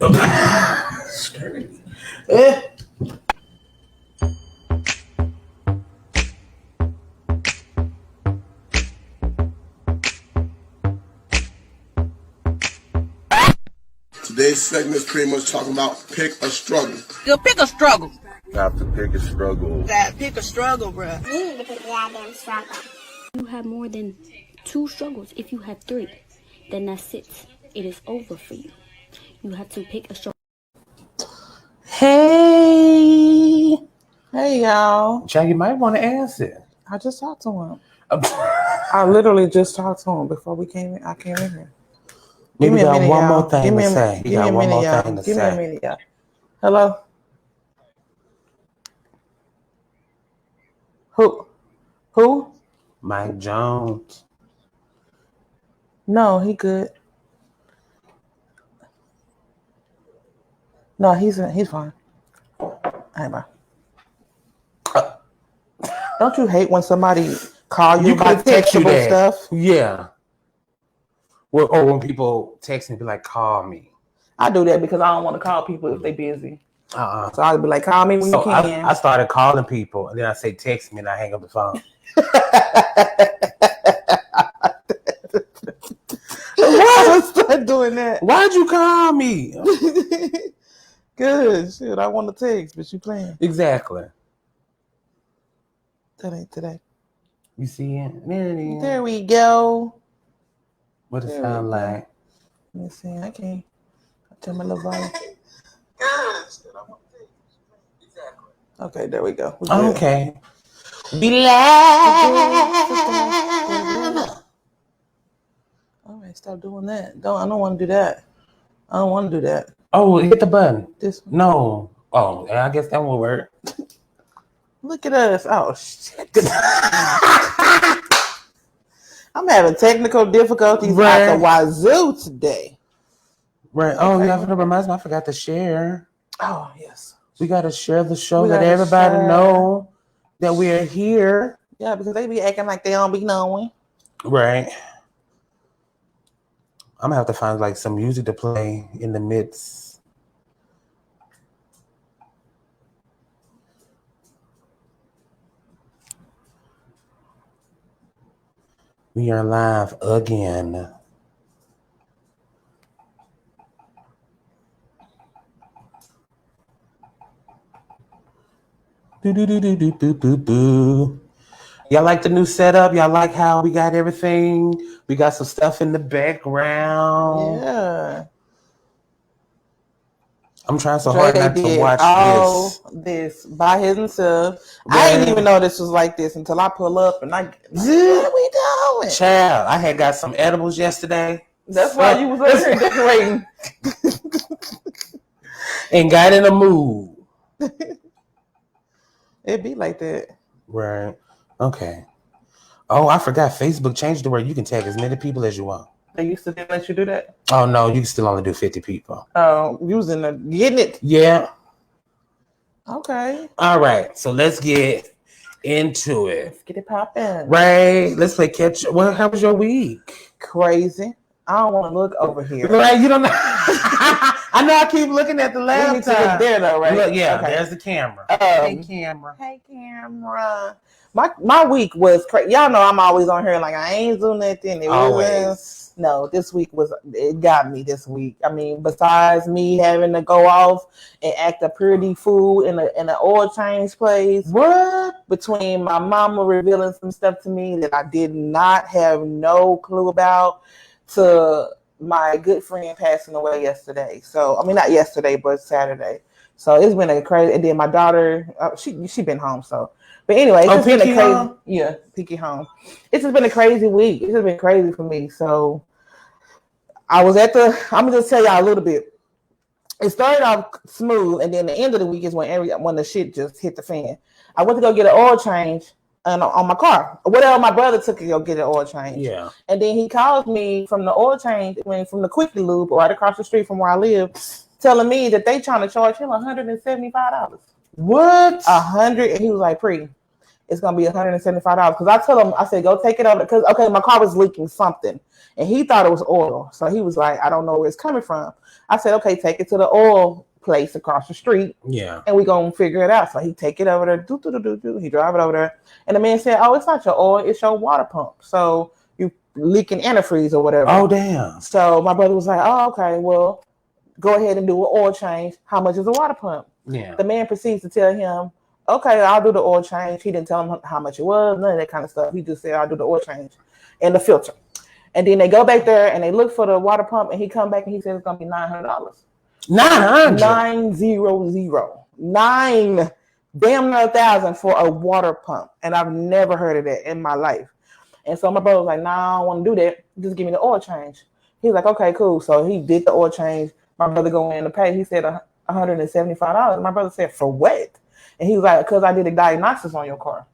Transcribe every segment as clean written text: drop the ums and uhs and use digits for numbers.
Today's segment is pretty much talking about pick a struggle. You pick a struggle. Got to pick a struggle. Gotta pick a struggle, bruh. You need to pick a goddamn struggle. You have more than 2 struggles. If you have 3, then that's it. It is over for you. You have to pick a struggle. Hey, y'all. Jack, you might want to answer. I just talked to him. I literally just talked to him before we came in. I came in here. Maybe Give me a got minute, one y'all. more thing Give me to a- say. Give You me got a one minute, more y'all. thing to Give me a say. minute, y'all. Hello? Who? Mike Jones. No, he good. No, he's fine. All right, bye. Don't you hate when somebody call you about textable stuff? Yeah. Well, or when people text me, be like, call me. I do that because I don't want to call people if they busy. Uh-uh. So I'll be like, call me when you can. I started calling people, and then I say, text me, and I hang up the phone. Why start doing that? Why'd you call me? Good shit. I want to text, but you playing. Exactly. That ain't today. You see it? There it is. There we go. What it There sound we go. like? Let me see. I can't. I turn my little volume. Okay, there we go. Okay. Be live. All right, stop doing that. I don't want to do that. I don't want to do that. Oh, hit the button. This one. No. Oh, I guess that will work. Look at us. Oh shit. I'm having technical difficulties at the wazoo today. Right. Oh, yeah, that reminds me, I forgot to share. Oh, yes. We got to share the show, let everybody know that we're here. Yeah, because they be acting like they don't be knowing. Right. I'm going to have to find like some music to play in the midst. We are live again. Do. Y'all like the new setup? Y'all like how we got everything? We got some stuff in the background. Yeah. I'm trying so hard not to watch all this by himself. Right. I didn't even know this was like this until I pull up and what are we doing? Child, I had got some edibles yesterday. That's why you was over here decorating. And got in a mood. It be like that. Right. Okay. Oh, I forgot. Facebook changed to where you can tag as many people as you want. They used to let you do that? Oh, no. You can still only do 50 people. Oh, getting it. Yeah. Okay. All right. So let's get into it. Let's get it popping. Right. Let's play catch. Well, how was your week? Crazy. I don't want to look over here. Right. You don't know. I know I keep looking at the laptop. We need to look there though, right? Look, yeah, okay. There's the camera. Hey, camera. Hey, camera. My week was crazy. Y'all know I'm always on here like I ain't doing nothing. No, this week it got me this week. I mean, besides me having to go off and act a pretty fool in an oil change place. What? Between my mama revealing some stuff to me that I did not have no clue about, to my good friend passing away yesterday. So, I mean, not yesterday, but Saturday. So it's been a crazy, and then my daughter, she been home. So, but anyway, it's just been a crazy, home? Yeah, Pinky home. It's just been a crazy week. It's just been crazy for me. So I'm gonna just tell y'all a little bit. It started off smooth, and then the end of the week is when the shit just hit the fan. I went to go get an oil change on my car. Whatever, my brother took to go get an oil change. Yeah. And then he calls me from the oil change, from the Quickly Lube right across the street from where I live, telling me that they trying to charge him $175. What? $100, and he was like, "Pre, it's gonna be $175. Because I told him, I said, go take it over. Because my car was leaking something, and he thought it was oil. So he was like, I don't know where it's coming from. I said, okay, take it to the oil place across the street. Yeah. And we gonna figure it out. So he take it over there. He drive it over there, and the man said, oh, it's not your oil, it's your water pump. So you leaking antifreeze or whatever. Oh damn. So my brother was like, oh, okay, well, go ahead and do an oil change. How much is a water pump? Yeah. The man proceeds to tell him, okay, I'll do the oil change. He didn't tell him how much it was, none of that kind of stuff. He just said, I'll do the oil change and the filter. And then they go back there and they look for the water pump, and he come back and he said it's gonna be $900. 900. 9 damn near 1,000 for a water pump. And I've never heard of that in my life. And so my brother was like, nah, I don't want to do that. Just give me the oil change. He's like, okay, cool. So he did the oil change. My brother go in to pay. He said $175. My brother said, for what? And he was like, because I did a diagnosis on your car.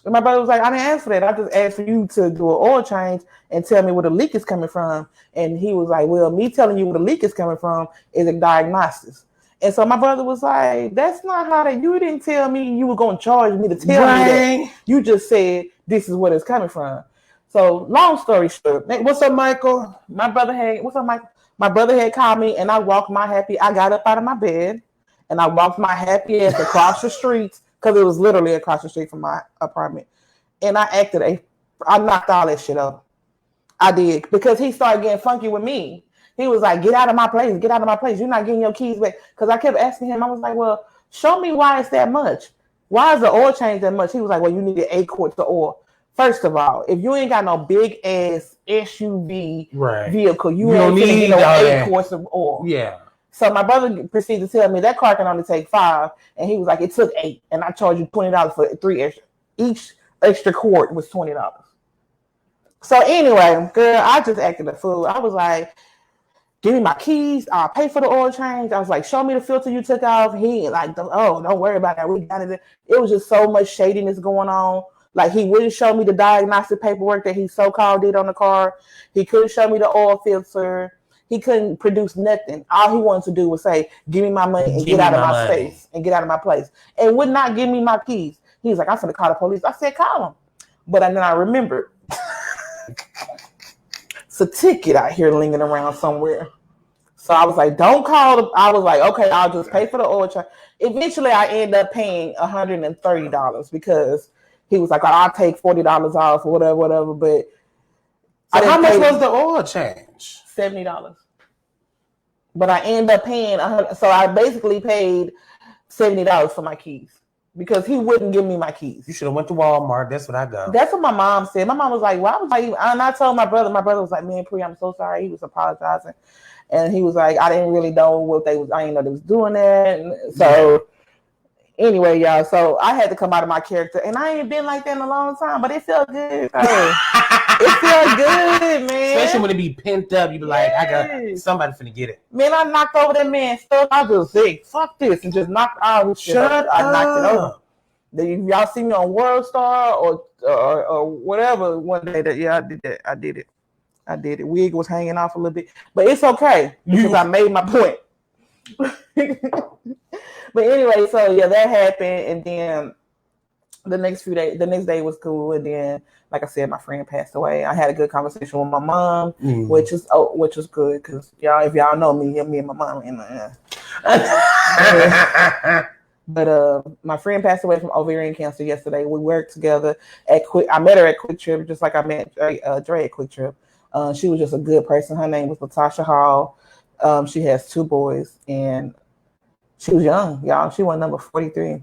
And my brother was like, I didn't ask for that. I just asked for you to do an oil change and tell me where the leak is coming from. And he was like, well, me telling you where the leak is coming from is a diagnosis. And so my brother was like, that's not how that, you didn't tell me you were going to charge me to tell me that. You just said this is where it's coming from. So long story short, What's up, Michael? what's up, Michael? My brother had called me, and I got up out of my bed, and I walked my happy ass across the streets, because it was literally across the street from my apartment. And I knocked all that shit up. I did, because he started getting funky with me. He was like, get out of my place. Get out of my place. You're not getting your keys back. Because I kept asking him. I was like, well, show me why it's that much. Why is the oil change that much? He was like, well, you needed 8 quarts of oil. First of all, if you ain't got no big ass SUV vehicle, you ain't gonna get no 8 quarts of oil. Yeah. So my brother proceeded to tell me that car can only take 5, and he was like, it took 8, and I charged you $20 for 3 extra. Each extra quart was $20. So anyway, girl, I just acted a fool. I was like, give me my keys. I'll pay for the oil change. I was like, show me the filter you took off. He like, oh, don't worry about that. We got it. It was just so much shadiness going on. Like, he wouldn't show me the diagnostic paperwork that he so-called did on the car. He couldn't show me the oil filter. He couldn't produce nothing. All he wanted to do was say, give me my money and get out of my space and get out of my place. And would not give me my keys. He was like, I'm going to call the police. I said, call him. But then I remembered. It's a ticket out here lingering around somewhere. So I was like, don't call. I was like, okay, I'll just pay for the oil change. Eventually, I ended up paying $130 because he was like, I'll take $40 off or whatever. But so how much was the oil change? $70. But I ended up paying $100. So I basically paid $70 for my keys because he wouldn't give me my keys. You should have went to Walmart. That's what I got. That's what my mom said. My mom was like, well, and I told my brother. My brother was like, man, Pri, I'm so sorry. He was apologizing. And he was like, I didn't really know what they was. I didn't know they was doing that. And so anyway, y'all. So I had to come out of my character, and I ain't been like that in a long time. But it felt good. It felt good, man. Especially when it be pent up, you be like, I got somebody finna get it. Man, I knocked over that man's stuff. I just said, fuck this, and just knocked all his shit. I knocked it over. Y'all see me on World Star or whatever one day that I did that. I did it. Wig was hanging off a little bit, but it's okay because I made my point. But anyway, so yeah, that happened, and then the next day was cool, and then like I said, my friend passed away. I had a good conversation with my mom, which was good because if y'all know me and my mom in But my friend passed away from ovarian cancer yesterday. We worked together I met her at Quick Trip, just like I met Dre at Quick Trip. She was just a good person. Her name was Latasha Hall. She has 2 boys, and she was young, y'all. She was number 43.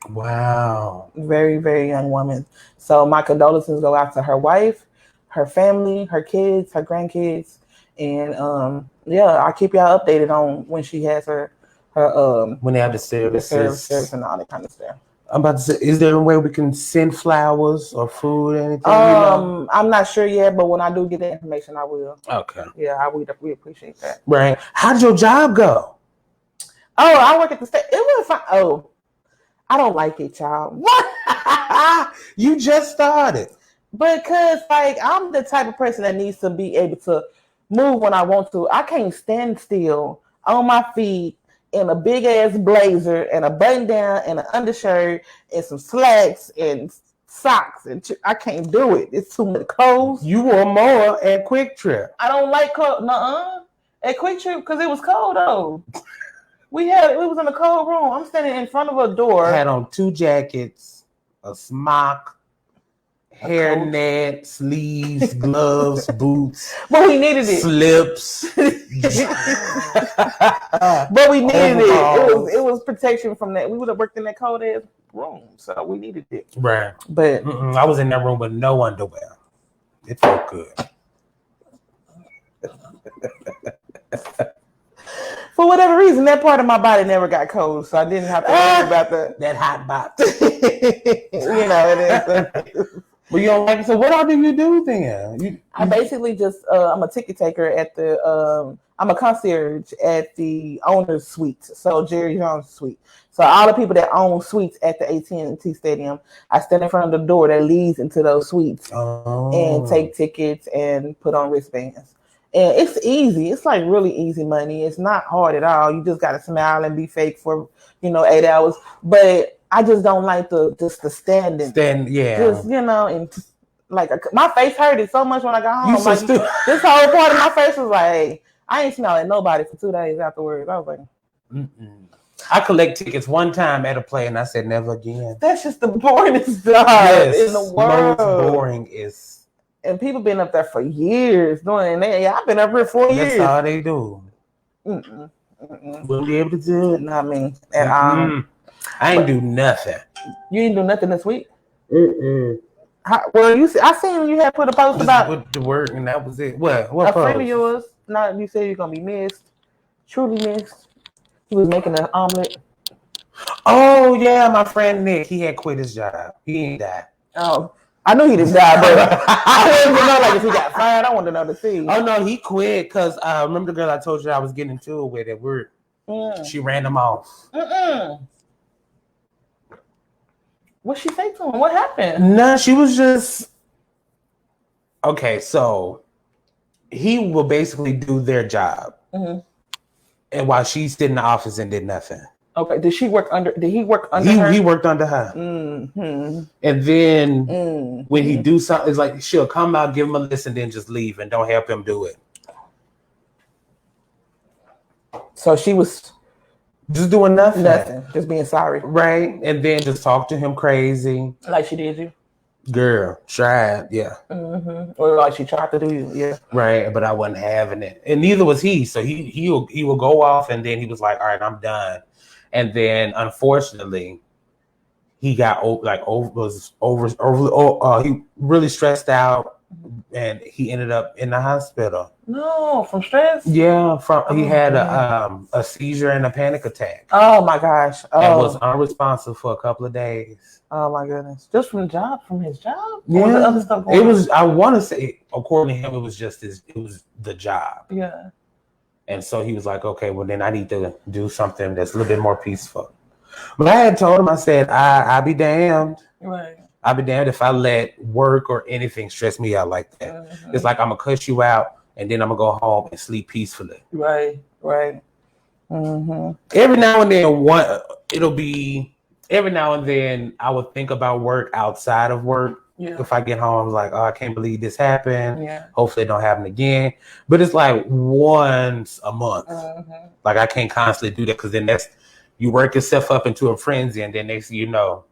Wow. Very, very young woman. So my condolences go out to her wife, her family, her kids, her grandkids. And I'll keep y'all updated on when she has her when they have the services and all that kind of stuff. I'm about to say, is there a way we can send flowers or food or anything? I'm not sure yet, but when I do get the information, I will. Okay. Yeah, we appreciate that. Right. How did your job go? Oh, I work at the state. It was fine. Oh, I don't like it, child. What? You just started. Because I'm the type of person that needs to be able to move when I want to. I can't stand still on my feet in a big ass blazer and a button down and an undershirt and some slacks and socks, and I can't do it. It's too much clothes. You wore more at Quick Trip. I don't like cold. Nuh-uh. At Quick Trip, because it was cold though. We was in a cold room. I'm standing in front of a door. I had on 2 jackets, a smock, hairnet, sleeves, gloves, boots. But we needed it. Slips. But we needed Overalls. it. It was protection from that. We would have worked in that cold ass room, so we needed it. Right. But I was in that room with no underwear. It felt good. for whatever reason, that part of my body never got cold, so I didn't have to worry about that hot box. it is. But you don't like it. So what all do you do then? I basically just I'm a ticket taker at the I'm a concierge at the owner's suite, so Jerry Jones suite. So all the people that own suites at the AT&T Stadium, I stand in front of the door that leads into those suites and take tickets and put on wristbands. And it's easy. It's like really easy money. It's not hard at all. You just got to smile and be fake for 8 hours. But I just don't like the standing. Yeah. Just and like my face hurted so much when I got home. You so Like, stupid. this whole part of my face was like, hey, I ain't smelling nobody for 2 days afterwards. I was like, I collect tickets one time at a play, and I said never again. that's just the boringest job in the world. Most boring is. And people been up there for years doing it. Yeah, I've been up here 4 years. That's all they do. Wouldn't be able to do it. Not me at all. I ain't do nothing. You didn't do nothing this week. Well, I seen you had put a post about with the work, and that was it. What a friend post? of yours. Now you said you're gonna be missed, truly missed. He was making an omelet. Oh yeah, my friend Nick. He had quit his job. He ain't died. Oh, I knew he didn't die, but I wanted to know like if he got fired. I wanted to know the scene. Oh no, he quit because remember the girl I told you I was getting into it with at work. She ran him off. What'd she say to him? What happened? No, she was just okay. So he will basically do their job, and while she stayed in the office and did nothing. Okay. Did he work under her? He worked under her. And then when he do something, it's like she'll come out, give him a list, and then just leave and don't help him do it. So she was just doing nothing. Just being sorry. Right. And then just talk to him crazy. Like she did you? Girl, tried, yeah. Or like she tried to do you, yeah. Right, but I wasn't having it. And neither was he. So he will go off, and then he was like, all right, I'm done. And then unfortunately, he got he really stressed and he ended up in the hospital. No, from stress? Yeah, he had a seizure and a panic attack. Oh my gosh. And was unresponsive for a couple of days. Oh my goodness. Just from his job? Yeah. Or was the other stuff going on? I want to say, according to him, it was the job. Yeah. And so he was like, okay, well then I need to do something that's a little bit more peaceful. But I had told him, I said, I'll be damned. Right. I'll be damned if I let work or anything stress me out like that. It's like I'm going to cuss you out and then I'm going to go home and sleep peacefully. Right. Every now and then I would think about work outside of work. Yeah. If I get home, I was like, oh, I can't believe this happened. Yeah. Hopefully it don't happen again. But it's like once a month. Like I can't constantly do that because then you work yourself up into a frenzy and then next thing you know,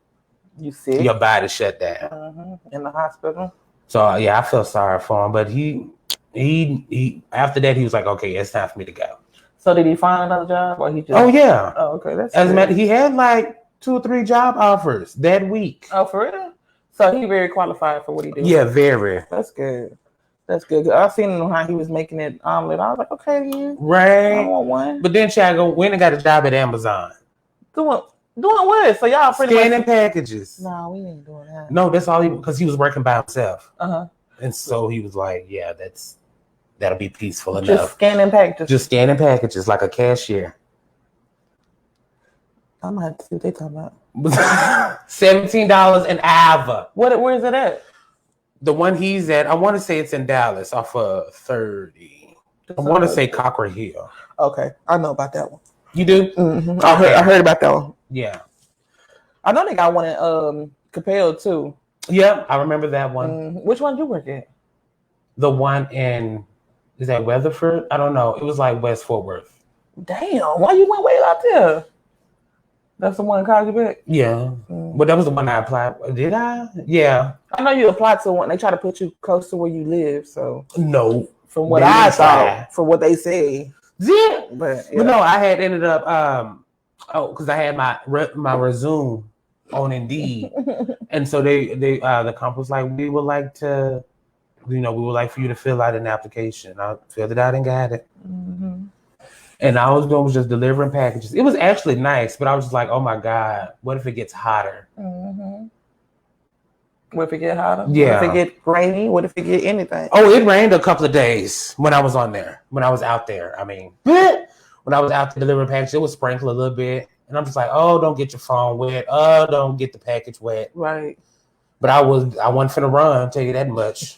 you see your body shut down. In the hospital. So yeah, I feel sorry for him. But he after that he was like, okay, it's time for me to go. So did he find another job or he just? Oh yeah. Oh okay, that's. As a matter, he had like 2 or 3 job offers that week. Oh, for real? So he very qualified for what he did. Yeah, very. That's good. I seen him how he was making it omelet. I was like, okay, then. Right. I want one. But then Chago went and got a job at Amazon. Doing what? So y'all pretty scanning much packages. No, we ain't doing that. No, that's all because he was working by himself. And so he was like, yeah, that'll be peaceful enough. Just scanning packages. Just scanning packages like a cashier. I'm gonna have to see what they talking about. $17 an hour. Where is it at? The one he's at, I want to say it's in Dallas off of 30. I want to say Cockrell Hill. Okay, I know about that one. You do? Mm-hmm. I heard about that one. Yeah. I know they got one in Capel too. Yeah, I remember that one. Which one did you work at? The one in, is that Weatherford? I don't know. It was like West Fort Worth. Damn, why you went way out there? That's the one in College Back? Yeah. But that was the one I applied. Did I? Yeah. I know you applied to one. They try to put you close to where you live. So no. From what I thought, from what they say. Yeah. But no, I had ended up because I had my resume on Indeed. And so they the company was like, we would like to, we would like for you to fill out an application. I filled it out and got it. Mm-hmm. And I was doing just delivering packages. It was actually nice, but I was just like, oh my God, what if it gets hotter? Mm-hmm. What if it get hotter? Yeah. What if it get rainy? What if it get anything? Oh, it rained a couple of days when I was on there. When I was out there. I mean, when I was out there delivering packages, it would sprinkle a little bit. And I'm just like, oh, don't get your phone wet. Oh, don't get the package wet. Right. But I wasn't finna run, tell you that much.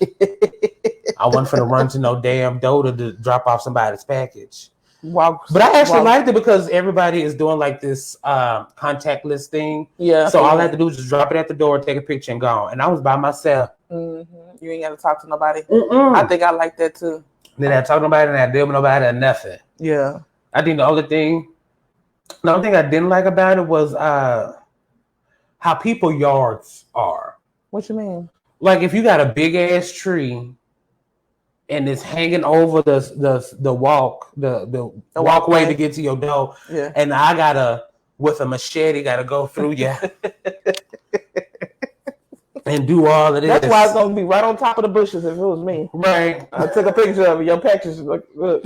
I wasn't finna run to no damn door to drop off somebody's package. But I actually liked it because everybody is doing like this contactless thing. Yeah. So all I had to do was just drop it at the door, take a picture, and go. And I was by myself. Mm-hmm. You ain't got to talk to nobody. I think I like that too. Then I talk to nobody and I deal with nobody or nothing. Yeah. I think the only thing I didn't like about it was how people yards are. What you mean? Like if you got a big ass tree and it's hanging over the walkway to get to your door. Yeah. And I gotta, with a machete, go through you and do all of this. That's why it's gonna be right on top of the bushes if it was me. Right. I took a picture of it. Your package look up.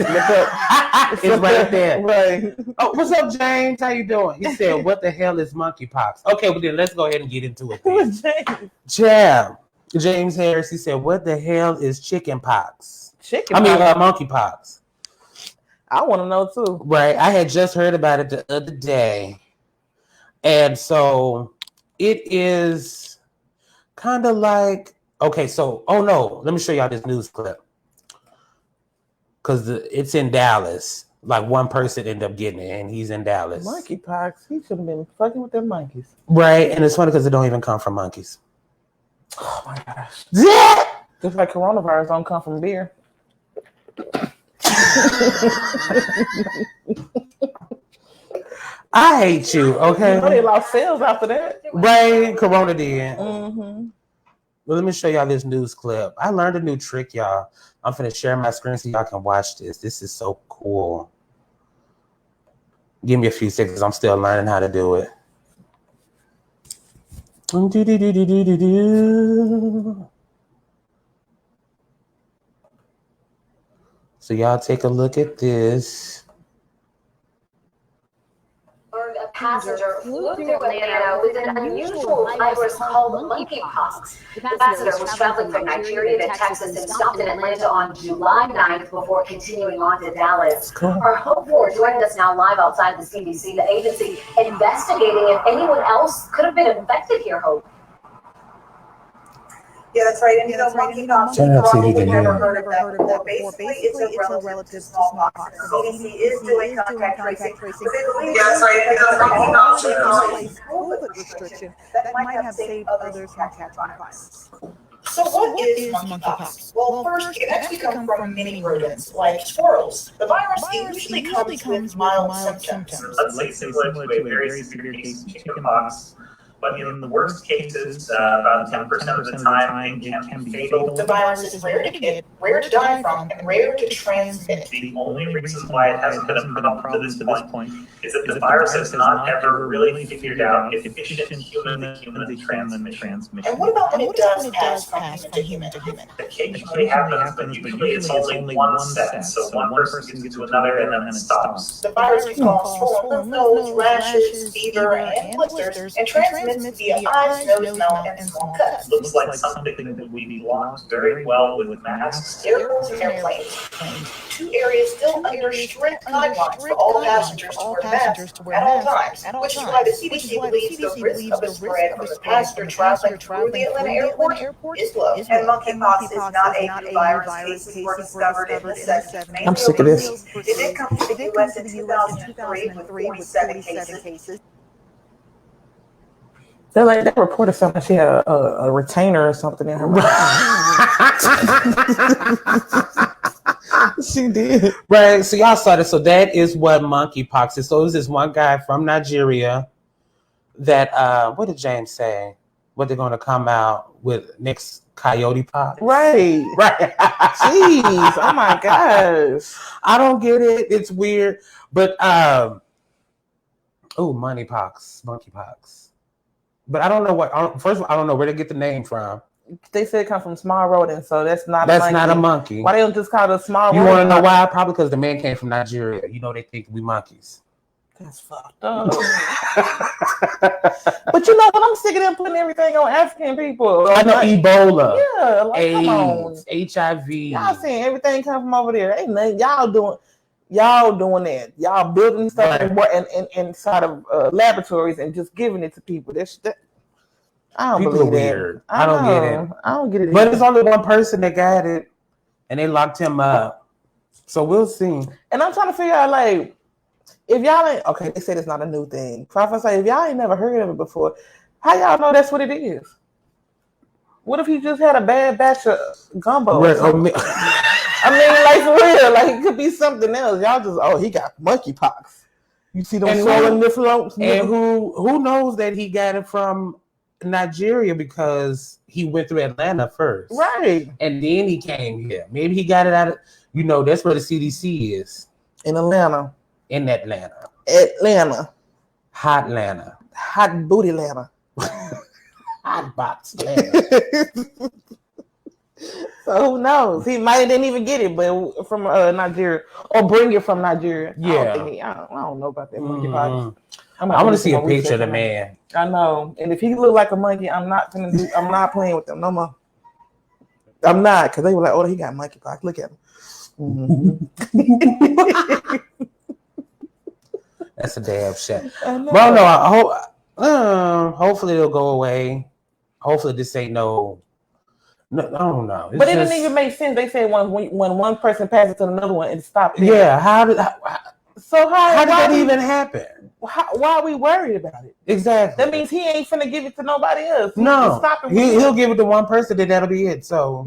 It's right there. Right. Oh, what's up, James? How you doing? He said, what the hell is monkeypox? Okay, well then let's go ahead and get into it. Who is James? James Harris, he said, what the hell is chicken pox? Monkeypox. I want to know too. Right. I had just heard about it the other day. And so it is kind of like, okay, so, let me show y'all this news clip. Because it's in Dallas. Like one person ended up getting it and he's in Dallas. Monkeypox. He should have been fucking with them monkeys. Right. And it's funny because it don't even come from monkeys. Oh my gosh. Yeah. Just like coronavirus don't come from beer. I hate you, okay? You know they lost sales after that. Right, Corona did. Mm-hmm. Well, let me show y'all this news clip. I learned a new trick, y'all. I'm finna share my screen so y'all can watch this. This is so cool. Give me a few seconds. I'm still learning how to do it. So y'all take a look at this. A passenger flew through Atlanta with an unusual virus called monkeypox. The passenger was traveling from Nigeria to Texas and stopped in Atlanta on July 9th before continuing on to Dallas. Our Hope Ward joining us now live outside the CDC, the agency investigating if anyone else could have been infected here, Hope. Yeah, that's right. And monkeypox, you've probably never heard of that before. Basically, it's a relative to smallpox. The CDC is doing contact tracing. But they believe that's right. It's a COVID restriction that might have saved others from catching the virus. So what is monkeypox? Well, first, it actually comes from many rodents, like squirrels. The virus usually comes with mild symptoms. Let's say similar to a very severe case of chickenpox. But in the worst cases, about 10% of the time, it can be fatal. The virus is rare to get, rare to die from, and rare to transmit. The only reason why it hasn't been a problem to this point is that the virus has not ever really figured out efficient human-to-human transmission. And what about when it does pass from human to human? Occasionally happens, but usually it's only one set. So one person gets to another and then it stops. The virus can cause swollen lymph nodes, rashes, fever, and blisters, and transmits via eyes, nose, mouth, and small cuts. Looks like something that would be blocked very well with masks. Airports and airplanes. Two areas still under strict guidelines for all passengers to wear masks at all times, which is why the CDC believes the risk of the spread from the passenger traveling through the Atlanta airport is low. And monkeypox is not a new virus. Cases were discovered in the 70s. I'm sick of this. It did come to the U.S. in 2003 with 47 cases. That reporter something. She had a retainer or something in her mouth. She did. Right. So y'all saw this. So that is what monkeypox is. So it was this one guy from Nigeria that what did James say? What they're gonna come out with next coyote pox? Right. Jeez. Oh my gosh. I don't get it. It's weird. But monkeypox. But I don't know first of all, I don't know where they get the name from. They said it comes from small rodent, so that's not a monkey. Why they don't just call it a small rodent? You want to know why? Probably because the man came from Nigeria. You know, they think we monkeys. That's fucked up. But you know what? I'm sick of them putting everything on African people. I know Ebola. Yeah, like AIDS, come on. HIV. Y'all seeing everything come from over there. Ain't nothing y'all doing that. Y'all building stuff inside of laboratories and just giving it to people. I don't People believe are that. weird. I don't get it. I don't get it. But it's only one person that got it, and they locked him up. So we'll see. And I'm trying to figure out, like, if y'all ain't okay, they said it's not a new thing. Prophet say, if y'all ain't never heard of it before, how y'all know that's what it is? What if he just had a bad batch of gumbo? Right, I mean, like for real, like it could be something else. Y'all just he got monkeypox. You see them swollen nipple lumps? And who knows that he got it from Nigeria because he went through Atlanta first. Right. And then he came here. Maybe he got it out of, that's where the CDC is. In Atlanta. In Atlanta. Hot Atlanta. Hot booty Atlanta. Hot box Atlanta. So who knows? He might didn't even get it, but from Nigeria or bring it from Nigeria. Yeah. I don't know about that monkeypox. I want to see a picture of the man. I know, and if he look like a monkey, I'm not playing with them no more. I'm not, because they were like, "Oh, he got monkeypox. Look at him." Mm-hmm. That's a damn shit. Well, no, I hope. Hopefully it'll go away. Hopefully this ain't no, I don't know. But it didn't even make sense. They said when one person passes to another one, it stopped. Yeah, how did that even happen? Why are we worried about it? Exactly. That means he ain't finna give it to nobody else. No, he'll give it to one person, then that'll be it. So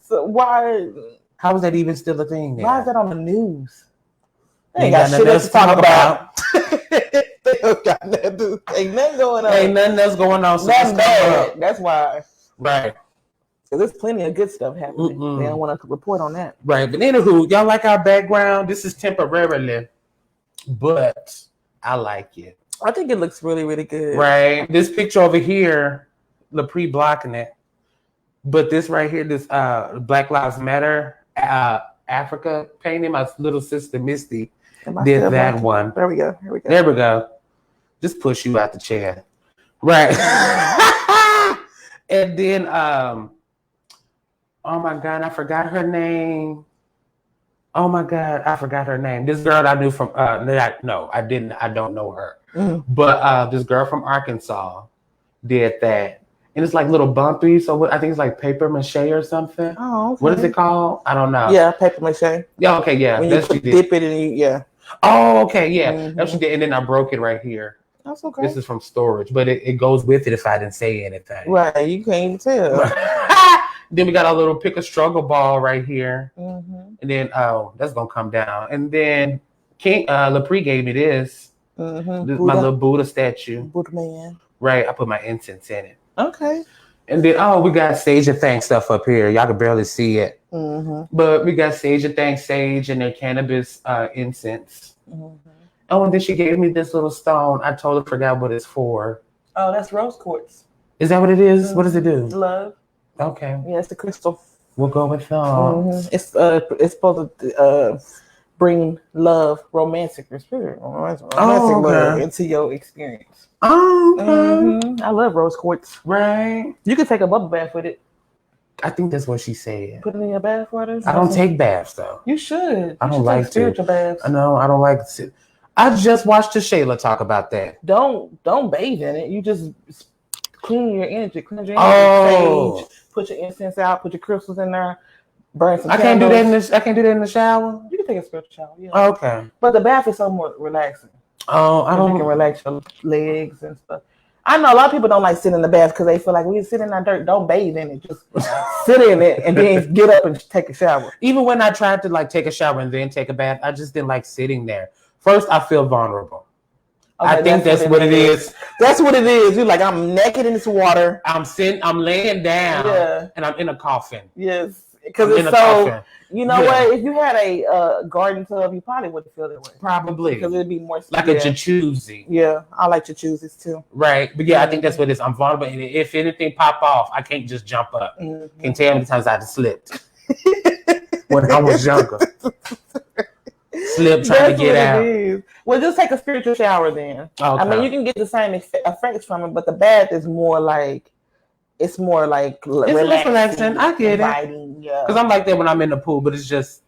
why? How is that even still a thing? Then? Why is that on the news? They ain't got shit else to talk about. Ain't nothing going on. Ain't nothing else going on. So that's bad. That's why. Right. So there's plenty of good stuff happening. They don't want to report on that. Right. But anywho, y'all like our background? This is temporarily, but I like it. I think it looks really, really good. Right. This picture over here, LaPree blocking it. But this right here, this Black Lives Matter Africa painting, my little sister Misty did that one. There we go. Here we go. There we go. Just push you out the chair. Right. And then oh my God, I forgot her name. Oh my God, I forgot her name. This girl I knew from no, I didn't. I don't know her. But this girl from Arkansas did that. And it's like little bumpy. So I think it's like paper mache or something. Oh, okay. What is it called? I don't know. Yeah, paper mache. Yeah, okay, yeah. When you dip it and yeah. Oh, okay, yeah. That's what she did. And then I broke it right here. That's okay. This is from storage, but it goes with it if I didn't say anything. Right, you can't even tell. Then we got a little pick a struggle ball right here. And then that's gonna come down. And then King LaPree gave me this. This my little Buddha statue. Buddha man. Right. I put my incense in it. Okay. And then we got Sage and Thank stuff up here. Y'all can barely see it. But we got Sage and Thank sage and their cannabis incense. Oh, and then she gave me this little stone. I totally forgot what it's for. Oh, that's rose quartz. Is that what it is? What does it do? Love. Okay. Yeah, it's the crystal. We'll go with that. It's supposed to bring love, romantic love into your experience. Oh, okay. I love rose quartz. Right. You can take a bubble bath with it. I think that's what she said. Put it in your bath water. I don't take baths though. You should. I don't like spiritual baths. I know. I don't like to. I just watched Shayla talk about that. Don't bathe in it. You just clean your energy. Oh. Sage, put your incense out. Put your crystals in there. Burn some. I can't do that I can't do that in the shower. You can take a spiritual shower. Yeah. Okay. But the bath is so more relaxing. Oh, I don't. You can relax your legs and stuff. I know a lot of people don't like sitting in the bath because they feel like when you sit in that dirt, don't bathe in it. Just sit in it and then get up and take a shower. Even when I tried to like take a shower and then take a bath, I just didn't like sitting there. First, I feel vulnerable. Okay, I think that's what it is. That's what it is. You're like, I'm naked in this water. I'm laying down, and I'm in a coffin. Yes, because it's so. Coffin. You know what? If you had a garden tub, you probably wouldn't feel that way. Probably. Because it'd be more... Like a jacuzzi. Yeah, I like jacuzzis too. Right. But I think that's what it is. I'm vulnerable. And if anything pop off, I can't just jump up. Mm-hmm. Can tell how many times I slipped when I was younger. Slipped trying to get out. Well, just take a spiritual shower then. Okay. I mean, you can get the same effects from it, but the bath is more like... It's more like relaxing. I get it. Because I'm like that when I'm in the pool, but it's just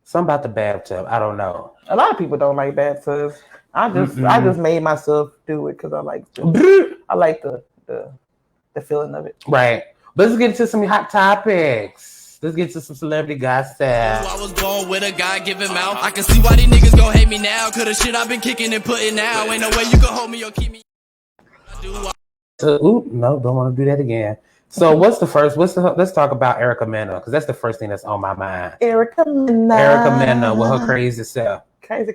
something about the bathtub. I don't know. A lot of people don't like bathtubs. I just made myself do it because I like the feeling of it. Right. But let's get into some hot topics. Let's get to some celebrity gossip. I was born with a God-given mouth. I can see why these niggas gon' hate me now. Cause the shit I've been kicking and putting out. Ain't no way you can hold me or keep me. So, no, don't want to do that again. So, let's talk about Erica Mena, because that's the first thing that's on my mind. Erica Mena with her crazy self. Crazy.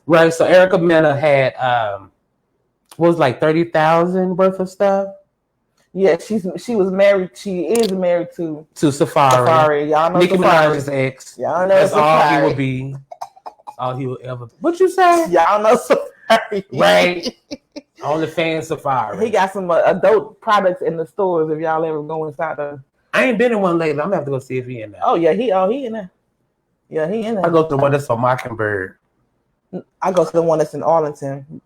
Right. So, Erica Mena had what was like 30,000 worth of stuff. Yeah, she was married. She is married to Safari. Y'all know Nicki Safari. Minaj's ex. Y'all know that's Safari. all he will be. All he will ever. What you say? Y'all know Safari. Right. OnlyFans Safari. He got some adult products in the stores. If y'all ever go inside the, I ain't been in one lately. I'm gonna have to go see if he in there. Oh yeah, he in there. Yeah, he in there. I go to the one that's on Mockingbird. I go to the one that's in Arlington.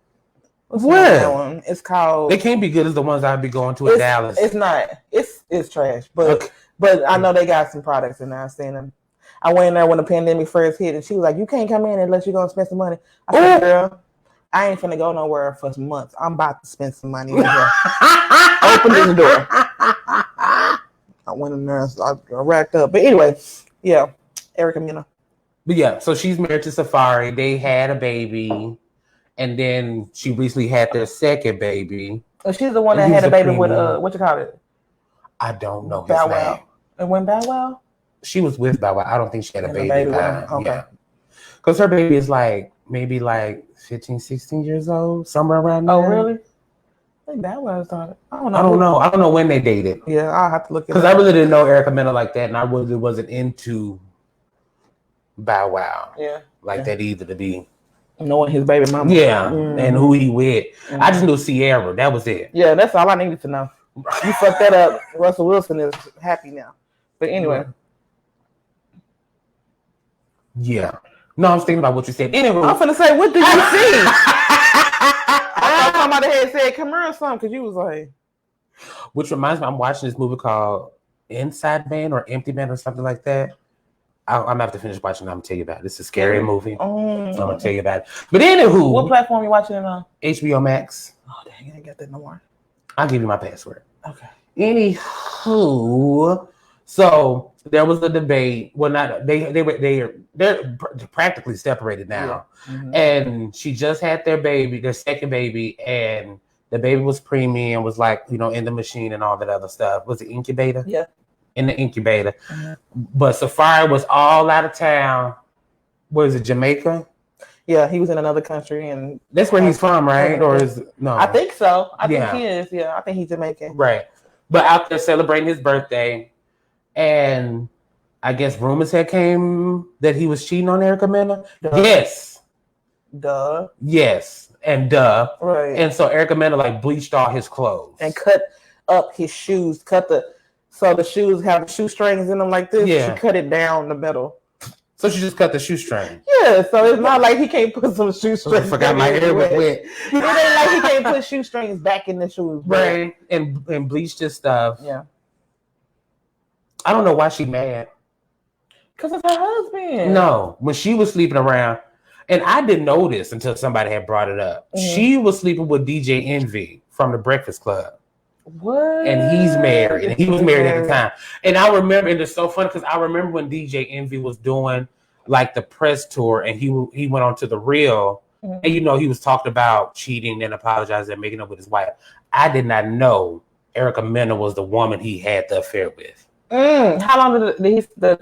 What? It's called. They can't be good as the ones I'd be going to in Dallas. It's not. It's trash. But I know they got some products in there. I've seen them. I went in there when the pandemic first hit, and she was like, "You can't come in unless you're gonna spend some money." I said, "Girl, I ain't finna go nowhere for some months. I'm about to spend some money." Open this door. I went in there and I racked up. But anyway, yeah, Erica Mena. But yeah, so she's married to Safari. They had a baby, and then she recently had their second baby. Oh, she's the one that had a baby with what you call it? I don't know his Bow name. Wow. And when Bow Wow? She was with Bow Wow. I don't think she had a baby. Okay. Yeah. Because her baby is like maybe like 15, 16 years old, somewhere around there. Oh, really? I think Bow Wow started. I don't know. I don't know when they dated. Yeah, I'll have to look at it. Because I really didn't know Erica Mena like that, and I really wasn't into Bow Wow. Yeah. That either to be. Knowing his baby mama. Yeah, and who he with. I just knew Sierra. That was it. Yeah, that's all I needed to know. You fucked that up. Russell Wilson is happy now. But anyway. Yeah. No, I was thinking about what you said. Anyway, I'm finna say, what did you see? I thought somebody had said, come here or something, because you was like. Which reminds me, I'm watching this movie called Inside Man or Empty Man or something like that. I'm gonna have to finish watching it. I'm gonna tell you about it. It's a scary movie. So I'm gonna tell you about it. But anywho, what platform you watching it on? HBO Max. Oh dang, I ain't got that no more. I'll give you my password. Okay. Anywho, so there was a debate. Well, not they're practically separated now, and she just had their second baby, and the baby was preemie and was like in the machine and all that other stuff. Was it incubator? Yeah. In the incubator. But Safari was all out of town. Was it Jamaica? Yeah, he was in another country, and that's where he's from, right? Or is no? I think so. I think he is. Yeah, I think he's Jamaican. Right. But out there celebrating his birthday, and I guess rumors had came that he was cheating on Erica Mena. Yes. Duh. Yes. And duh. Right. And so Erica Mena bleached all his clothes and cut up his shoes. So the shoes have shoestrings in them like this. Yeah. She cut it down the middle. So she just cut the shoestring. Yeah, so it's not like he can't put some shoestrings. I forgot my hair was wet. It ain't like he can't put shoestrings back in the shoes. Right. And bleached his stuff. Yeah. I don't know why she mad. Because it's her husband. No, when she was sleeping around, and I didn't know this until somebody had brought it up. She was sleeping with DJ Envy from the Breakfast Club. What? And he's married, and he was married at the time. And I remember, and it's so funny because I remember when DJ Envy was doing the press tour, and he went on to The Real And you know, he was talked about cheating and apologizing and making up with his wife. I did not know Erica Mena was the woman he had the affair with. How long did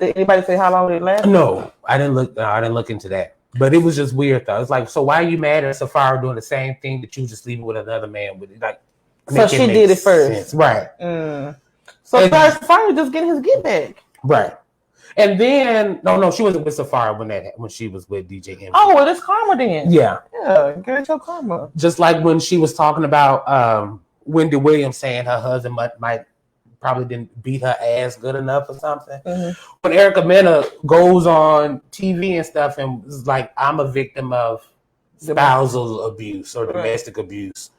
anybody say how long did it last? No, I didn't look. No, I didn't look into that. But it was just weird though. It's like, so why are you mad at Safari doing the same thing that you just leaving with another man with? Like, so she did it first, sense. Right? So Safari just getting his get back, right? And then no, she wasn't with Safari when she was with DJ Envy. Oh, well, it's karma then. Yeah, get your karma. Just like when she was talking about Wendy Williams saying her husband might probably didn't beat her ass good enough or something. When Erica Mena goes on TV and stuff and is like, I'm a victim of spousal abuse or domestic abuse.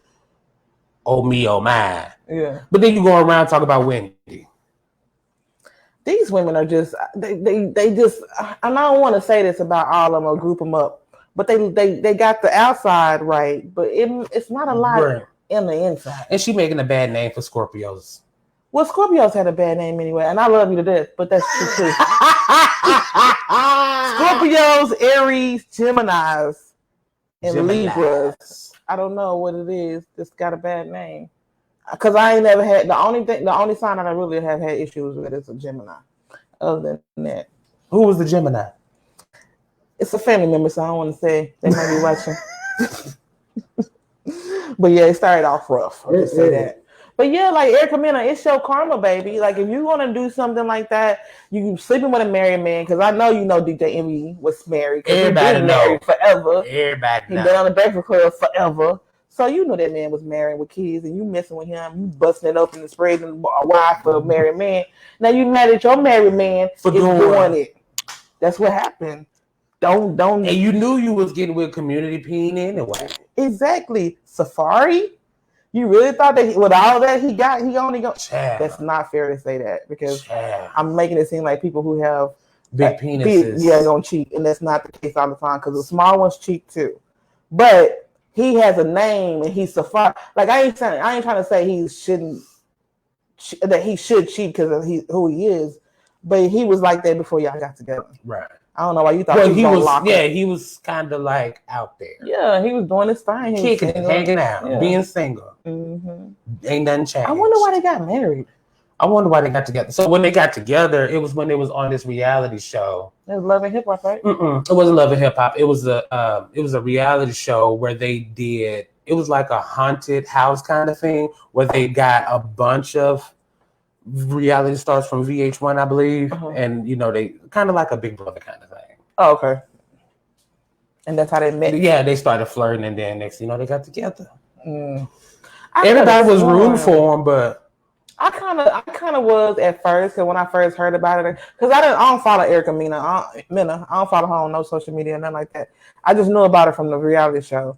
Oh me, oh my. Yeah. But then you go around talking about Wendy. These women are just they just, and I don't want to say this about all of them or group them up, but they got the outside right, but it's not a lot in the inside. And she making a bad name for Scorpios. Well, Scorpios had a bad name anyway, and I love you to death, but that's true too. Scorpios, Aries, Geminis, and Libras. I don't know what it is. Just got a bad name. Because I ain't never had the only sign that I really have had issues with is a Gemini. Other than that, who was the Gemini? It's a family member, so I don't want to say. They might be watching. But yeah, it started off rough. I'll just say that. But yeah, like Erica Mena, it's your karma, baby. Like if you want to do something like that, you sleeping with a married man. Because I know you know DJ Envy was married. Everybody know forever. Everybody he been on the Breakfast Club forever. So you know that man was married with kids, and you messing with him, you busting it open and spraying a wife for a married man. Now you mad at your married man for doing it. That's what happened. Don't. And you knew you was getting with Community Peen anyway. Exactly. Safari. You really thought that with all that he got, he only got? That's not fair to say that because I'm making it seem like people who have big penises, gonna cheat, and that's not the case all the time because the small ones cheat too. But he has a name and he's Safari. Like I ain't trying to say he shouldn't that he should cheat because of who he is, but he was like that before y'all got together. Right. I don't know why you thought he was locked up. He was kind of like out there. Yeah, he was doing his thing. Kicking it, hanging out, being single. Ain't nothing changed. I wonder why they got married. I wonder why they got together. So when they got together, it was when they was on this reality show. It was Love and Hip Hop, right? It wasn't Love and Hip Hop. It was a reality show where they did. It was like a haunted house kind of thing where they got a bunch of reality stars from VH1, I believe, and you know they kind of like a Big Brother kind of thing. Oh, okay. And that's how they met. Yeah, they started flirting, and then next, they got together. Everybody was rooting for him, but I kind of was at first, because when I first heard about it, because I don't follow Erica Mena. I don't follow her on no social media, nothing like that. I just knew about her from the reality show,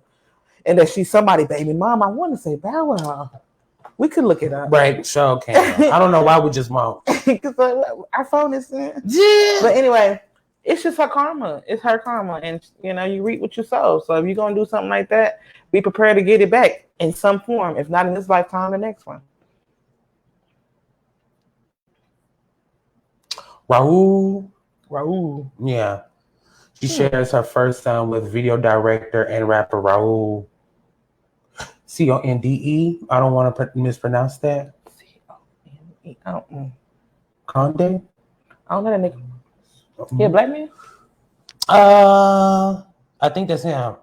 and that she's somebody baby mom. I want to say Bow Wow. We could look it up. Right, show can. I don't know why we just won't. Because our phone is in. Yeah. But anyway, it's just her karma. It's her karma, and you reap what you sow. So if you're gonna do something like that, be prepared to get it back in some form. If not in this lifetime, the next one. Raul. Yeah. She shares her first son with video director and rapper Raul Conde. I don't want to mispronounce that. Conde. Conde. I don't know that nigga. Yeah, black man. I think that's him.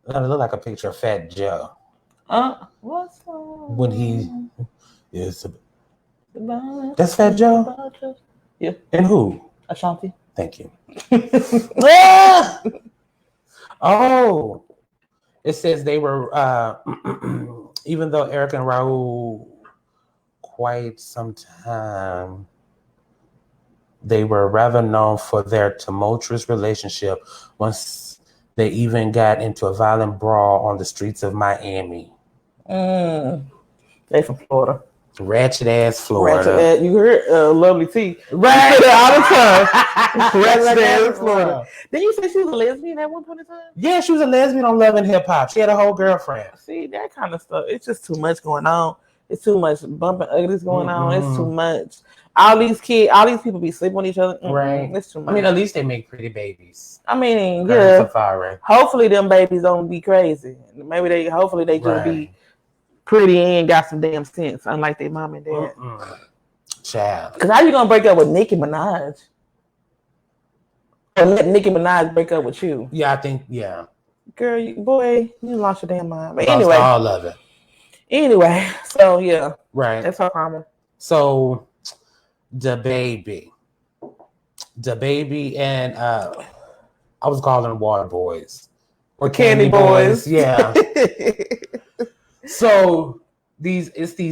That look like a picture of Fat Joe. What's when he is? That's Fat Joe. Yeah. And who? Ashanti. Thank you. Oh, it says they were, even though Eric and Raul quite some time, they were rather known for their tumultuous relationship once they even got into a violent brawl on the streets of Miami. They from Florida. Ratchet ass Florida. You heard Lovely T. Right. You say that all the time. Ratchet ass Florida. Didn't you say she was a lesbian at one point in time? Yeah, she was a lesbian on Love and Hip Hop. She had a whole girlfriend. See, that kind of stuff. It's just too much going on. It's too much bumping uglies going on. It's too much. All these people be sleeping with each other. Right. It's too much. I mean, at least they make pretty babies. I mean, Girl, yeah. Safari. Hopefully them babies don't be crazy. Hopefully they just be pretty and got some damn sense, unlike their mom and dad. Child. Because how you gonna break up with Nicki Minaj? Or let Nicki Minaj break up with you? Yeah, I think, yeah. Girl, you lost your damn mind. But Lost anyway. all of it. Anyway, so yeah. Right. That's her karma. So the baby and I was calling them water boys. Or candy boys. Yeah. So because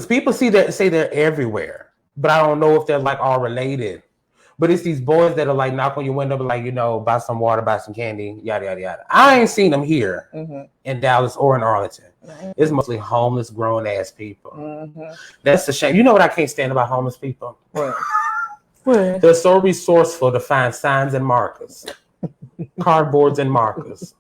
people say they're everywhere, but I don't know if they're like all related. But it's these boys that are like knock on your window, but like, buy some water, buy some candy, yada yada yada. I ain't seen them here in Dallas or in Arlington. It's mostly homeless, grown ass people. That's a shame. You know what I can't stand about homeless people? What? They're so resourceful to find signs and markers, cardboards and markers.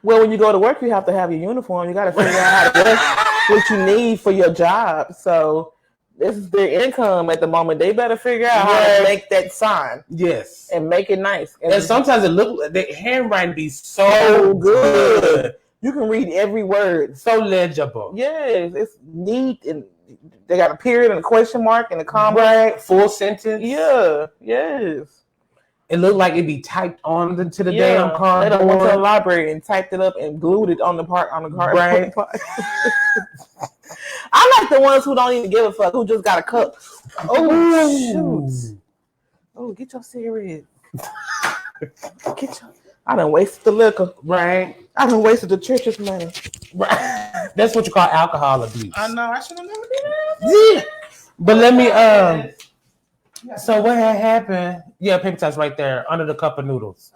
Well, when you go to work, you have to have your uniform. You got to figure out how to get what you need for your job. So this is their income at the moment. They better figure out how to make that sign. Yes. And make it nice. And sometimes the handwriting be so good. You can read every word. So legible. Yes. It's neat. And they got a period and a question mark and a comma. Right. Full sentence. Yeah. Yes. It looked like it'd be typed on to the damn card. They went to the library and typed it up and glued it on the card. Right. I like the ones who don't even give a fuck, who just got a cup. Oh shoot! Oh, get your cigarette. I done wasted the liquor. Right. I done wasted the church's money. Right. That's what you call alcohol abuse. I know. I should have never did that. Yeah. But let me So what had happened? Yeah, paper towels right there under the cup of noodles.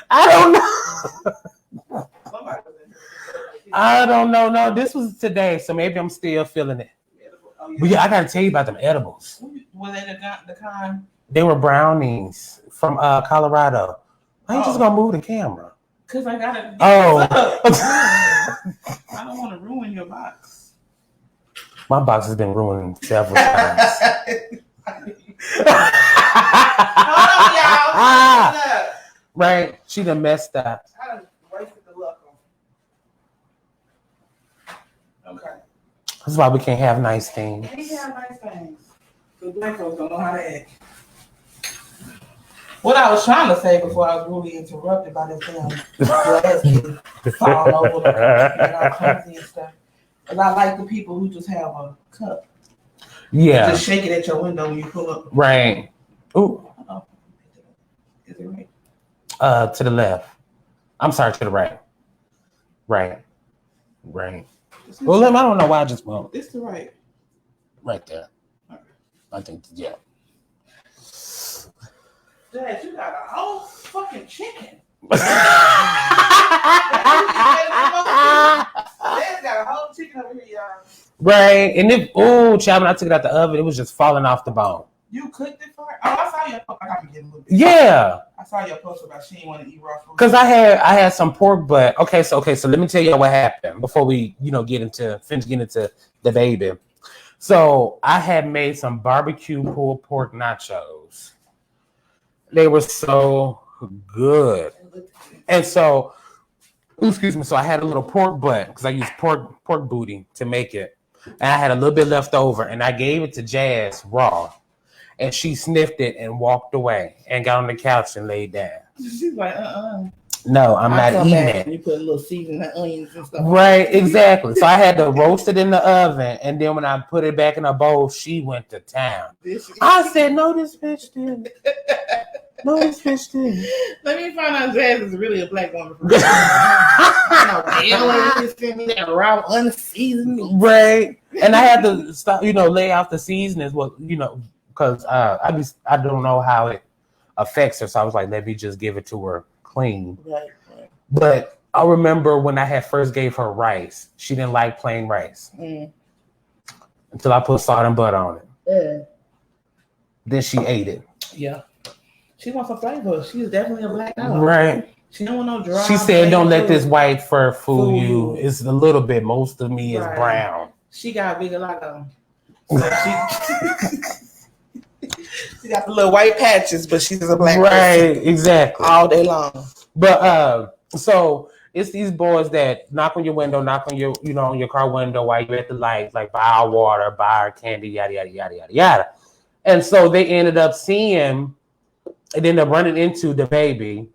I don't know. I don't know. No, this was today, so maybe I'm still feeling it. But yeah, I gotta tell you about them edibles. Were they the kind? They were brownies from Colorado. I ain't just gonna move the camera. Cause I gotta. Oh. I don't want to ruin your box. My box has been ruined several times. Right? She done messed up. I done wasted the luck on. Okay. That's why we can't have nice things. We have nice things. The black folks don't know how to act. What I was trying to say before I was really interrupted by this damn glass falling over and all crazy and stuff. And I like the people who just have a cup. Yeah. Just shake it at your window when you pull up. Right. Ooh. Oh. Is it right? To the left. I'm sorry, to the right. Right. Well, I don't know why I just went. It's the right. Right there. I think, yeah. Dad, you got a whole fucking chicken. Dad's got a whole chicken over here, y'all. Right. And child, when I took it out the oven, it was just falling off the bone. You cooked it for her? Oh, I saw your post. I got to get a little bit. Yeah. I saw your post about she didn't want to eat raw food. Because I had some pork butt. Okay, so let me tell you what happened before we, get into the baby. So I had made some barbecue pulled pork nachos. They were so good. And so, excuse me, so I had a little pork butt because I used pork booty to make it. And I had a little bit left over and I gave it to Jazz raw. And she sniffed it and walked away and got on the couch and laid down. She's like, No, I'm not eating it. You put a little seasoning and onions and stuff. Right, exactly. So I had to roast it in the oven, and then when I put it back in a bowl, she went to town. I said, "No, this bitch didn't. No, this bitch didn't." Let me find out Jazz is really a black woman. That raw, unseasoned. Right, and I had to stop, lay out the seasonings. Well, because I don't know how it affects her, so I was like, let me just give it to her clean. Right. But I remember when I had first gave her rice, she didn't like plain rice until I put salt and butter on it. Then she ate it. Yeah. She wants some flavor. She is definitely a black dog. Right. She don't want no dry. She said, "Don't let this food. white fur fool you. It's a little bit. Most of me is Right. brown." She got bigger like so she she got the little white patches, but she's a black Right, person exactly. all day long. But so it's these boys that knock on your window, knock on your, on your car window while you're at the lights, like buy our water, buy our candy, yada yada yada yada yada. And so they ended up seeing, and then they're running into the baby,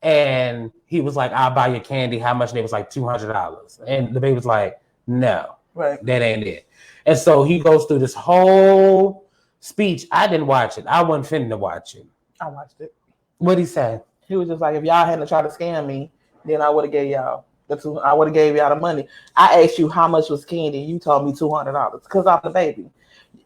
and he was like, "I'll buy your candy. How much?" And it was like $200, and the baby was like, "No, Right. that ain't it." And so he goes through this whole speech. I didn't watch it. I wasn't finna to watch it. I watched it. What'd he say? He was just like, if y'all hadn't tried to scam me, then I would have gave y'all I would have gave y'all the money. I asked you how much was candy. You told me $200 because I'm the baby.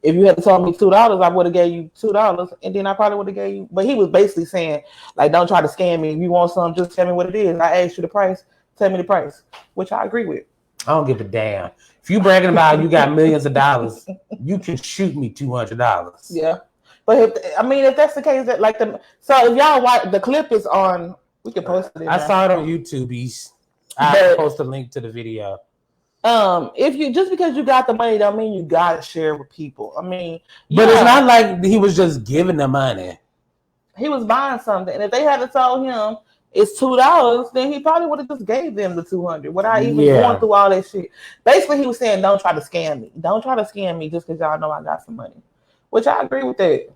If you had told me $2, I would have gave you $2, and then I probably would have gave you. But he was basically saying, like, don't try to scam me. If you want something, just tell me what it is. I asked you the price. Tell me the price, which I agree with. I don't give a damn. If you bragging about you got millions of dollars, you can shoot me $200. Yeah, but if that's the case, that like so if y'all watch the clip is on, we can post it. I saw it on YouTube. I post a link to the video. If you just because you got the money don't mean you gotta share with people. I mean, But it's not like he was just giving the money. He was buying something, and if they had told him it's $2, then he probably would have just gave them the $200 without even going through all that shit. Basically, he was saying, "Don't try to scam me. Don't try to scam me just because y'all know I got some money," which I agree with that.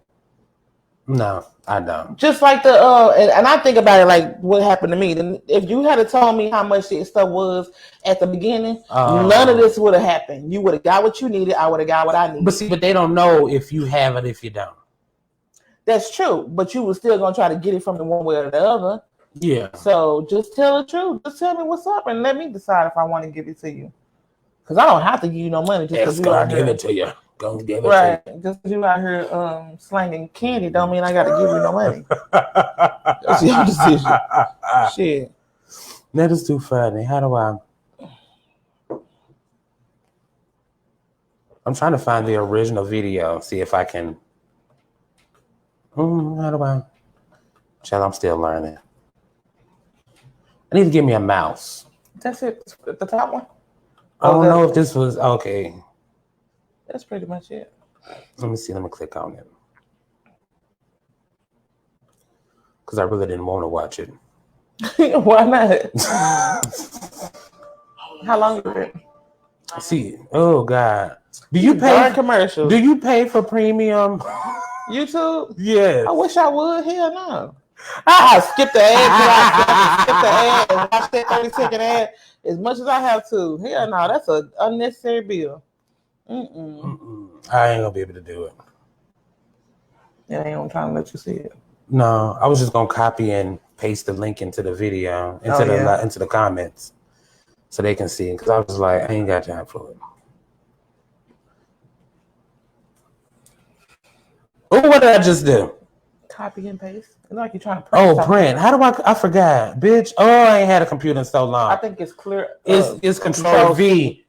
No, I don't. Just like the and I think about it like what happened to me. Then if you had told me how much this stuff was at the beginning, none of this would have happened. You would have got what you needed. I would have got what I needed. But they don't know if you have it, if you don't. That's true. But you were still gonna try to get it from the one way or the other. Yeah. So just tell the truth. Just tell me what's up and let me decide if I want to give it to you. Because I don't have to give you no money just because you out here. Give it to you. Go give it Right. to you. Just because you out here slanging candy don't mean I got to give you no money. That's your decision. Shit. That is too funny. How do I? I'm trying to find the original video. See if I can. How do I? Child, I'm still learning. I need to give me a mouse. That's it. The top one? I don't know if this was okay. That's pretty much it. Let me see. Let me click on it. Because I really didn't want to watch it. Why not? How long is it? See, oh God. Do you pay commercials? Do you pay for premium? YouTube? Yes. I wish I would. Hell no. I skip the ad. Skip the ad. Watch that 30-second ad as much as I have to. Hell no, that's an unnecessary bill. I ain't gonna be able to do it. Yeah, ain't trying to let you see it. No, I was just gonna copy and paste the link into the video, into the comments, so they can see it. Because I was like, I ain't got time for it. Oh, what did I just do? Copy and paste. It's like you're trying to print. Oh, print. How do I forgot, bitch. Oh, I ain't had a computer in so long. I think it's clear. It's Control V.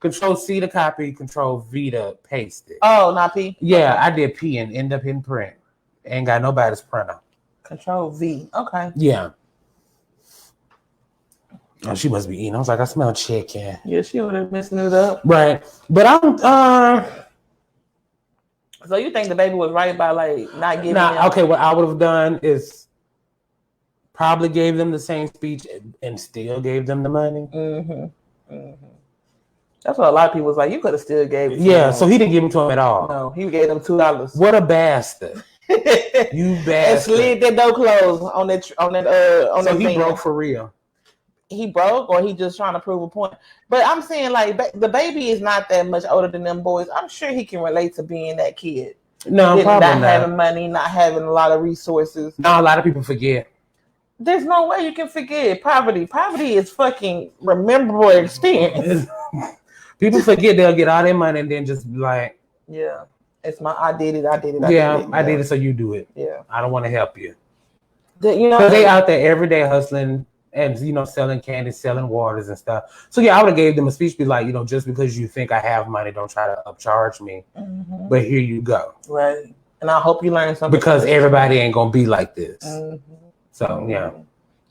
Control C to copy, Control V to paste it. Oh, not P? Yeah, I did P and end up in print. Ain't got nobody's printer. Control V. Okay. Yeah. Oh, she must be eating. I was like, I smell chicken. Yeah, she would have messing it up. Right. But I'm So you think the baby was right by like not giving okay, what I would have done is probably gave them the same speech and still gave them the money. That's what a lot of people was like. You could have still gave it to Yeah, him. so he didn't give them to him at all. No, he gave them $2. What a bastard. You bastard. And slid that door closed on that So he thing. broke for real. He broke, or he just trying to prove a point. But I'm saying, like, the baby is not that much older than them boys. I'm sure he can relate to being that kid. No, probably not not. having money, not having a lot of resources. No, a lot of people forget. There's no way you can forget poverty. Poverty is fucking rememberable experience. People forget they'll get all their money and then just be like, yeah, it's I did it. I did it. I did it, so you do it. Yeah, I don't want to help you. Because they out there every day hustling and selling candy, selling waters and stuff. So yeah, I would have gave them a speech, be like, just because you think I have money, don't try to upcharge me. But here you go. Right. And I hope you learn something. Because everybody ain't gonna be like this. So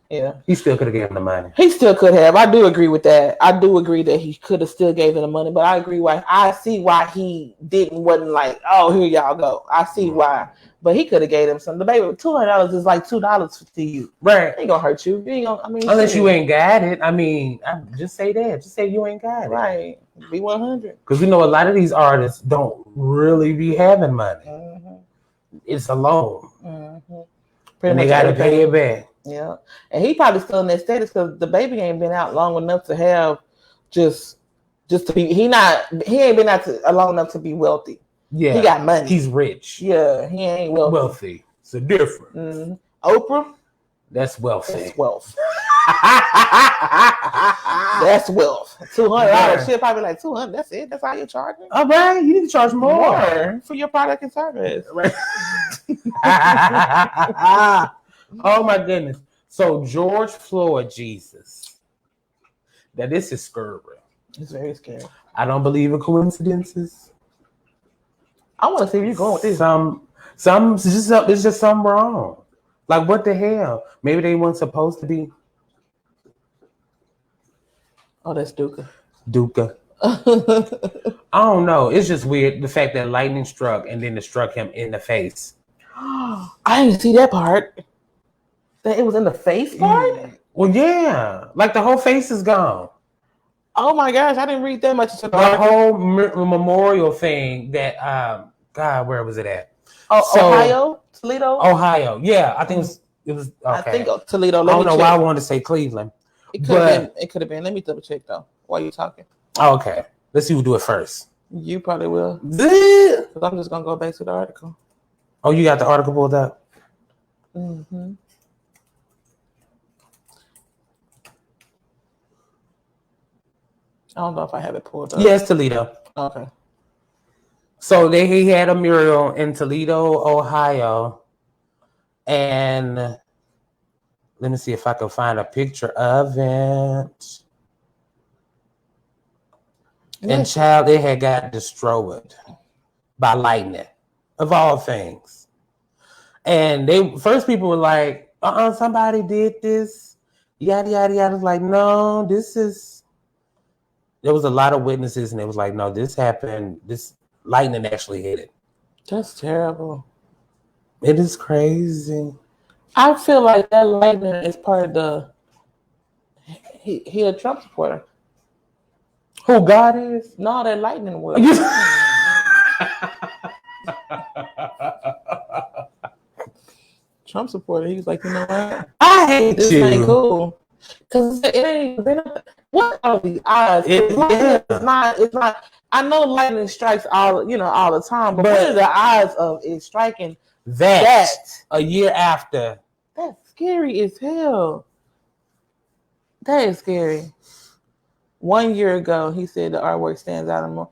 yeah, he still could have given him the money. He still could have. I do agree with that. I do agree that he could have still gave him the money, but I agree why. I see why he wasn't like, oh, here y'all go. I see why. But he could have gave him some. The baby, $200 is like $2 to you, right? It ain't gonna hurt you. You ain't gonna. I mean, unless you ain't got it. I mean, just say that. Just say you ain't got it. Right. Be 100. Because we know a lot of these artists don't really be having money. It's a loan. And they gotta pay it back. Yeah, and he probably still in that status because the baby ain't been out long enough to have just to be. He ain't been out long enough to be wealthy. Yeah, he got money. He's rich. Yeah, he ain't wealthy. It's a difference. Oprah, that's wealthy. That's wealth. That's wealth. $200. She'll probably like $200. That's it. That's all you're charging. All right, you need to charge more for your product and service. Right. Oh my goodness. So George Floyd, Jesus. Now this is scary. It's very scary. I don't believe in coincidences. I want to see where you're going with this. It's just something wrong. Like what the hell? Maybe they weren't supposed to be. Oh, that's Duka. I don't know. It's just weird. The fact that lightning struck and then it struck him in the face. I didn't see that part. That it was in the face part? Well, yeah. Like the whole face is gone. Oh my gosh, I didn't read that much into the whole memorial thing that God, where was it at? Ohio? Toledo? Ohio. Yeah, I think it was okay. I think Toledo. I don't know why I wanted to say Cleveland. It could have been. Let me double check though while you're talking. Oh, okay. Let's see who do it first. You probably will. Because I'm just gonna go back to the article. Oh, you got the article pulled up? Mm-hmm. I don't know if I have it pulled up. Yes, Toledo. Okay. So he had a mural in Toledo, Ohio, and let me see if I can find a picture of it. And child, it had got destroyed by lightning, of all things. And people were like, somebody did this, yada yada yada. Like, no, there was a lot of witnesses, and it was like, no, this happened. This lightning actually hit it. That's terrible. It is crazy. I feel like that lightning is part of he a Trump supporter. Who God is? No, that lightning was. Trump supporter. He was like, you know what? I hate this you. Ain't cool. Because it ain't. What are the odds? It's not. I know lightning strikes all the time, but what are the odds of it striking that a year after? That's scary as hell. That is scary. 1 year ago, he said the artwork stands out more.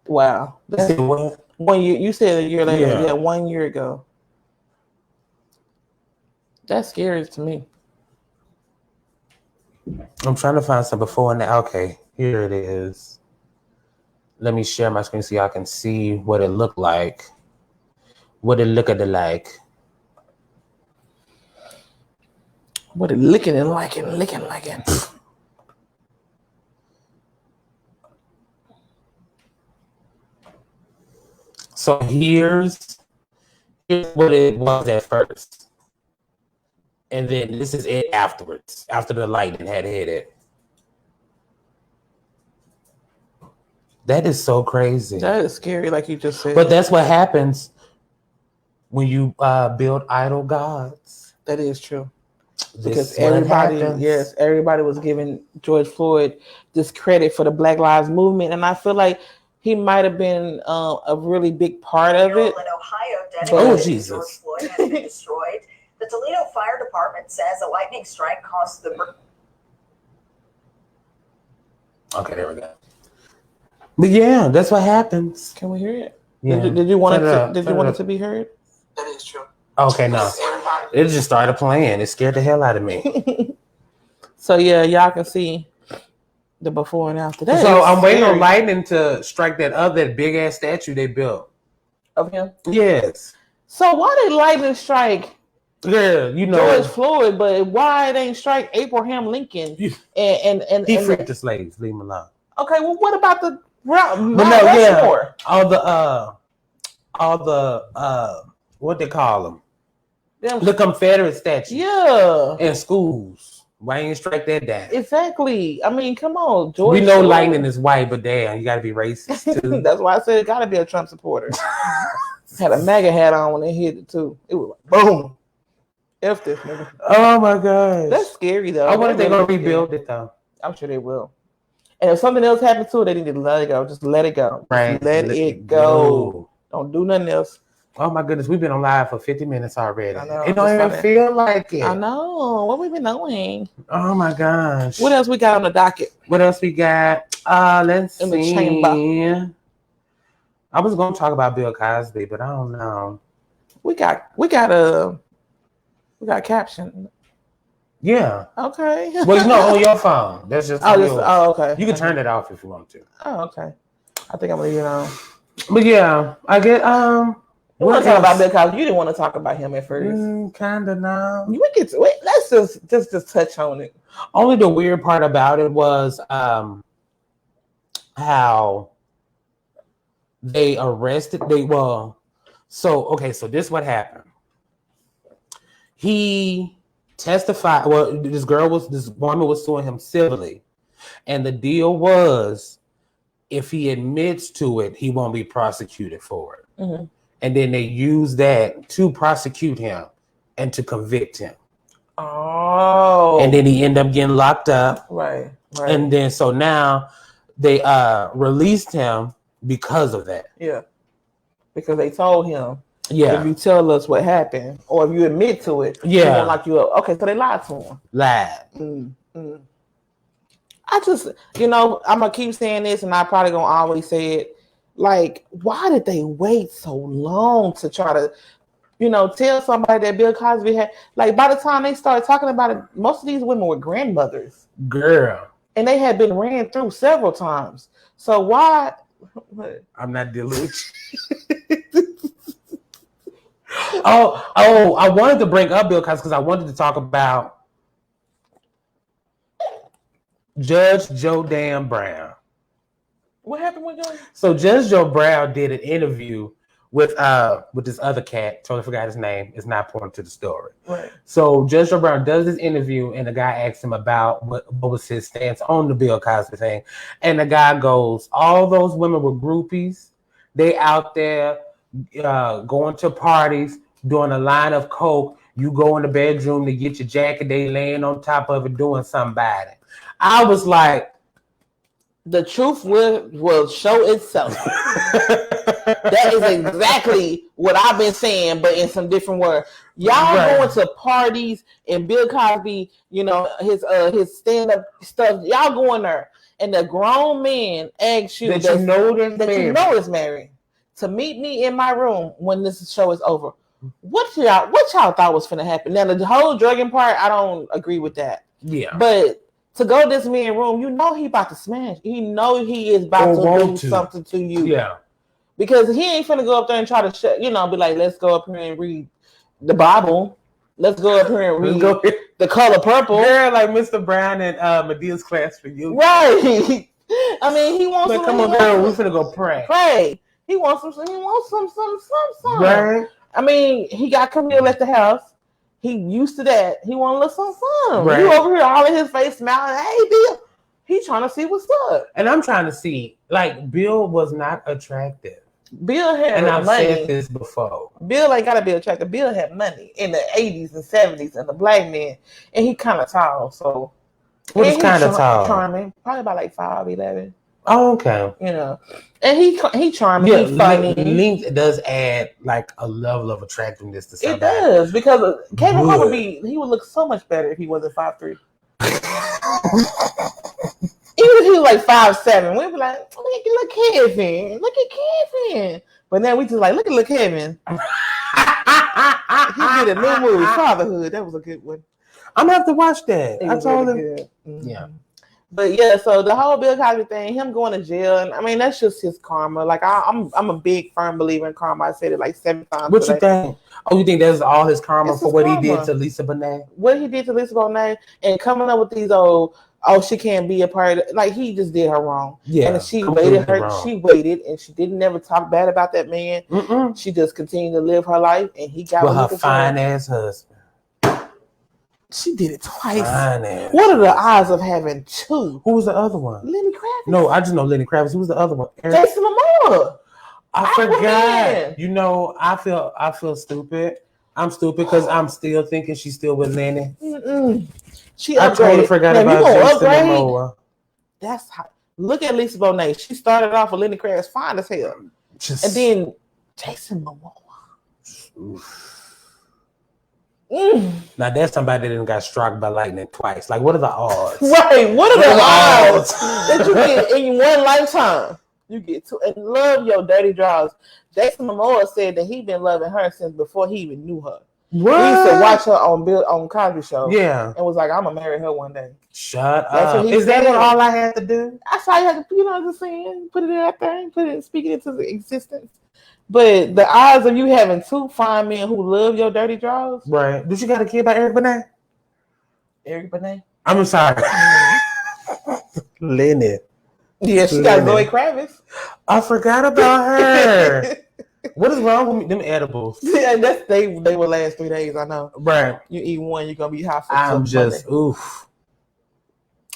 Wow. That's 1 year. You said a year later. Yeah, 1 year ago. That's scary to me. I'm trying to find some before and now. Okay, here it is. Let me share my screen so y'all can see what it looked like. What it looked like. What it licking and licking like it. So here's what it was at first. And then this is it afterwards, after the lightning had hit it. That is so crazy. That is scary, like you just said. But that's what happens when you build idol gods. That is true. Because everybody was giving George Floyd this credit for the Black Lives Movement. And I feel like he might have been a really big part of it. In Ohio, oh, Jesus. George Floyd has been destroyed. The Toledo Fire Department says a lightning strike caused the... Okay, there we go. But yeah, that's what happens. Can we hear it? Yeah. Did you want it to be heard? That is true. Okay, no. It just started playing. It scared the hell out of me. So yeah, y'all can see the before and after. So I'm waiting on lightning to strike that big ass statue they built. Of him? Yes. So why they lightning strike? Yeah, you know George Floyd, but why it ain't strike Abraham Lincoln? And he freed the slaves. Leave him alone. Okay, well, what about the all the what they call them? The Confederate statues. Yeah, in schools. Why ain't strike that down? Exactly. I mean, come on, George. We know lightning is white, but damn, you got to be racist too. That's why I said it got to be a Trump supporter. Had a MAGA hat on when they hit it too. It was like boom. F this nigga. Oh my gosh, that's scary though. I wonder if they're gonna rebuild it though. I'm sure they will. And if something else happens to it, they need to let it go. Just let it go. Right. Let it go. Don't do nothing else. Oh my goodness, we've been on live for 50 minutes already. I know, it don't even feel like it. I know. What we been doing? Oh my gosh. What else we got on the docket? What else we got? Let's in see. The chamber. I was gonna talk about Bill Cosby, but I don't know. We got caption. Yeah. Okay. Well, you know, on your phone. That's just okay. You can turn it off if you want to. Oh, okay. I think I'm gonna leave it on. But yeah, I get You want to talk about Bill Cosby? You didn't want to talk about him at first. Kinda now. Let's just touch on it. Only the weird part about it was how they arrested. So this what happened. He testified. Well, this woman was suing him civilly, and the deal was, if he admits to it, he won't be prosecuted for it. Mm-hmm. And then they used that to prosecute him and to convict him. Oh. And then he ended up getting locked up. Right. And then so now they released him because of that. Yeah. Because they told him, yeah, if you tell us what happened or if you admit to it, we won't lock you up. Okay, so they lied to him. Lied. I just, I'm gonna keep saying this, and I probably gonna always say it. Like, why did they wait so long to try to, tell somebody that Bill Cosby had? Like, by the time they started talking about it, most of these women were grandmothers. Girl. And they had been ran through several times. So why? I'm not delusional. I wanted to bring up Bill Cosby because I wanted to talk about Judge Joe Dan Brown. What happened with Joe? So Judge Joe Brown did an interview with this other cat. Totally forgot his name. It's not important to the story. Right. So Judge Joe Brown does this interview, and the guy asks him about what was his stance on the Bill Cosby thing, and the guy goes, "All those women were groupies. They out there going to parties, doing a line of coke. You go in the bedroom to get your jacket. They laying on top of it doing something about it." I was like, the truth will show itself. That is exactly what I've been saying, but in some different words. Y'all going to parties and Bill Cosby, his stand-up stuff. Y'all going there, and the grown man asks you that you know is married to meet me in my room when this show is over. What y'all thought was finna happen? Now the whole drugging part, I don't agree with that. Yeah, but to go this man room, he about to smash. He know he is about to do something to you. Yeah. Because he ain't finna go up there and try to be like, let's go up here and read the Bible. Let's go up here and read The Color Purple. Yeah, like Mr. Brown and Medea's Class for You. Right. I mean, he wants come on, girl, we finna go pray. Pray. He wants some. Right. I mean, he got Camille at the house. He used to that. He want a little something. Right. You over here all in his face smiling. Hey, Bill. He trying to see what's up. And I'm trying to see, like, Bill was not attractive. Bill had and I've money. said this before. Bill ain't gotta be attractive. Bill had money in the 80s and 70s and the black man. And he kind of tall, so. What is kind of tall? Charming. Probably about like 5'11". Oh, okay. And he charming. Yeah, he funny. Length does add like a level of attractiveness to somebody. It does, because Kevin Hart he would look so much better if he wasn't 5'3". Even if he was like 5'7", we'd be like, look Kevin. Look at Kevin. But now we just like, look at Kevin. He did a new movie, Fatherhood. That was a good one. I'm gonna have to watch that. I told him. Mm-hmm. Yeah. But yeah, so the whole Bill Cosby thing, him going to jail, and I mean that's just his karma. Like I'm a big firm believer in karma. I said it like 7 times. What you think? Oh, you think that's all his karma It's for his what karma. he did to Lisa Bonet? What he did to Lisa Bonet and coming up with these she can't be a part of it. Like he just did her wrong. Yeah, and she completely waited wrong. She waited and she didn't never talk bad about that man. Mm-mm. She just continued to live her life and he got With what her he fine deserved. ass husband. She did it twice. Fine ass. What are the odds of having 2? Who was the other one? Lenny Kravitz. No, I just know Lenny Kravitz. Who was the other one? Jason Momoa. I forgot. You know, I feel stupid. I'm stupid because I'm still thinking she's still with Lenny. She I totally upgraded. forgot Now, about you gonna Jason upgrade? Momoa. That's how. Look at Lisa Bonet. She started off with Lenny Kravitz, fine as hell, and then Jason Momoa. Now that's somebody that done got struck by lightning twice. Like, what are the odds? Right. What are the odds that you get in one lifetime? You get 2 and love your dirty draws. Jason Momoa said that he been loving her since before he even knew her. What? He used to watch her on Cosby Show. Yeah. And was like, I'm gonna marry her one day. Shut That's up. what he Is that said. what all I had to do? That's how you have to, you know what I'm saying? Put it in that thing, speak it into existence. But the odds of you having 2 fine men who love your dirty draws. Right. Did you got a kid by Eric Benet? Eric Benet? I'm sorry. Lenny. Yeah, she got Zoe Kravitz. I forgot about her. What is wrong with me? Them edibles. Yeah, they will last 3 days, I know. Right. You eat one, you're gonna be hot for I'm just Monday. oof.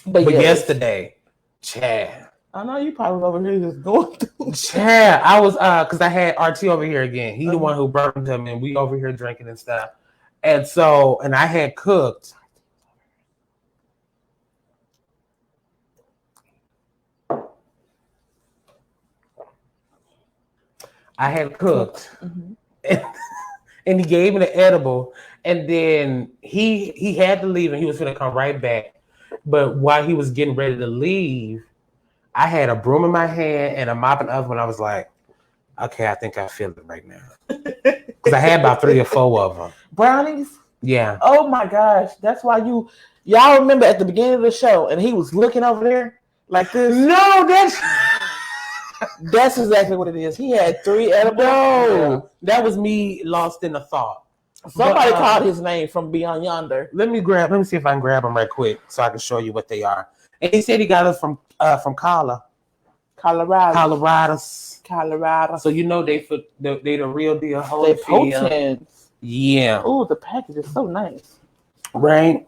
But But yeah, yesterday, Chad. I know you probably over here just going through. Chad, I was because I had RT over here again. He the one who burned him, and we over here drinking and stuff. And so, and I had cooked. And he gave me the edible, and then he had to leave, and he was gonna come right back. But while he was getting ready to leave, I had a broom in my hand and a mop in the oven. I was like, okay, I think I feel it right now. Because I had about 3 or 4 of them. Brownies? Yeah. Oh my gosh. That's why y'all remember at the beginning of the show and he was looking over there like this? No, that's exactly what it is. He had 3 edibles. No, that was me lost in a thought. Somebody called his name from beyond yonder. Let me see if I can grab them right quick so I can show you what they are. And he said he got it from Colorado. Colorado. So you know they the real deal. They potent. Yeah. Oh, the package is so nice. Right.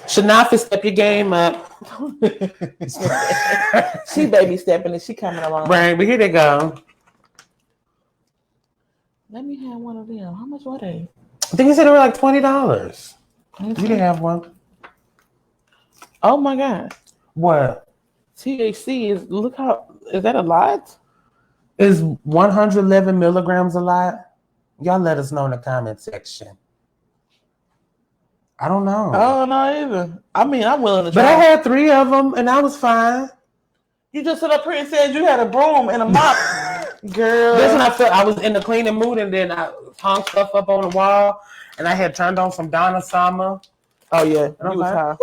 Shanafa, step your game up. She baby stepping and she coming along. Right, but here they go. Let me have one of them. How much were they? I think he said they were like $20. You can have one. Oh my God. What? THC is that a lot? Is 111 milligrams a lot? Y'all let us know in the comment section. I don't know. I don't know either. I mean, I'm willing to try. But I had 3 of them and I was fine. You just stood up here and said you had a broom and a mop. Girl. That's when I felt I was in the cleaning mood, and then I hung stuff up on the wall, and I had turned on some Donna Summer. Oh yeah, and you was high.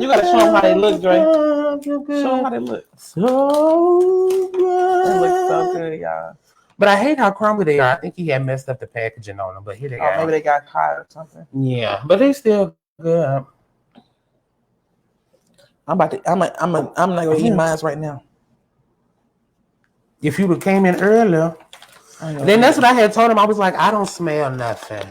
You gotta show them how they look, Dre. Show Show them how they look. So good. They look so good, y'all. But I hate how crumbly they are. I think he had messed up the packaging on them, but here they go. Maybe they got high or something. Yeah, but they still good. I'm not gonna eat mine right now. If you would came in earlier, then that's what I had told him. I was like, I don't smell nothing.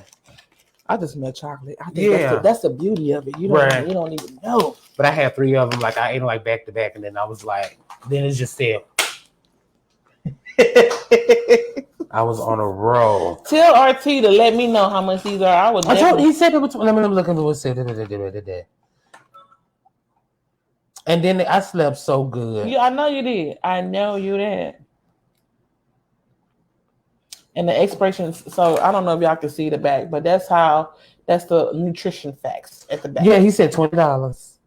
I just smell chocolate. I think that's the beauty of it. You don't even know. But I had 3 of them. Like I ate them like back to back, and then I was like, then it just said. I was on a roll. Tell RT to let me know how much these are. He said it was. Let me look at what it said. And then I slept so good. Yeah, I know you did. I know you did. And the expiration. So I don't know if y'all can see the back, but that's the nutrition facts at the back. Yeah, he said $20.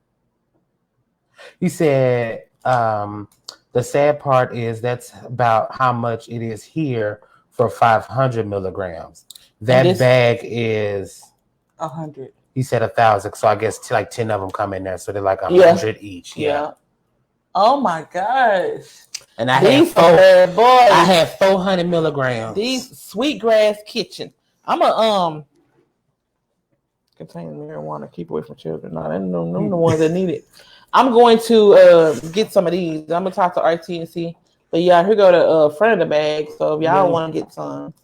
He said the sad part is that's about how much it is here for 500 milligrams. That bag is 100. He said 1,000, so I guess like 10 of them come in there, so they're like 100 each. Yeah. Oh my gosh. And I these had boys. I had 400 milligrams. These Sweetgrass Kitchen. I'm a contain marijuana. Keep away from children. No, them the ones that need it. I'm going to get some of these. I'm gonna talk to RT and see. But yeah, here go the front of the bag. So if y'all want to get some,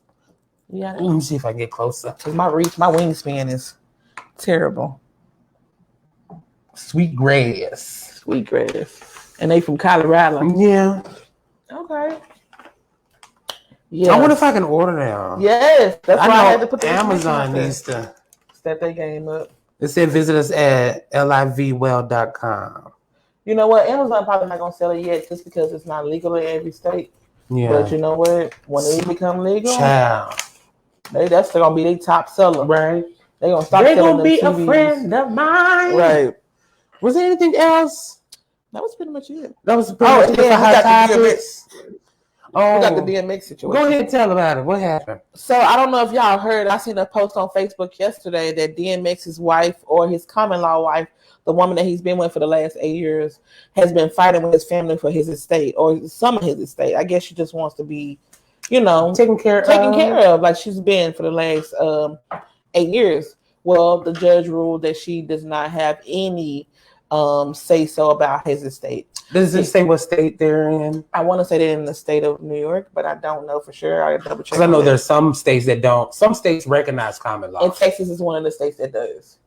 let me see if I can get closer. Cause my wingspan is terrible. Sweetgrass, and they from Colorado. Yeah. Okay. Yeah. I wonder if I can order them. Yes, that's why I had to put the Amazon needs to step their game up. It said visit us at livewell.com. You know what? Amazon probably not gonna sell it yet just because it's not legal in every state. Yeah. But you know what? When it become legal, child, that's gonna be their top seller. Right. They're gonna stop They're selling gonna be TVs. a friend of mine. Right. Was there anything else? That was pretty much it. That was pretty much it for hot topics. We got the DMX situation. Go ahead and tell about it. What happened? So I don't know if y'all heard. I seen a post on Facebook yesterday that DMX's wife, or his common law wife, the woman that he's been with for the last 8 years, has been fighting with his family for his estate, or some of his estate. I guess she just wants to be, taken care of, like she's been for the last 8 years. Well, the judge ruled that she does not have any say so about his estate. Does it say what state they're in? I want to say they're in the state of New York, but I don't know for sure. I double check. Because I know there's some states that don't. Some states recognize common law. And Texas is one of the states that does.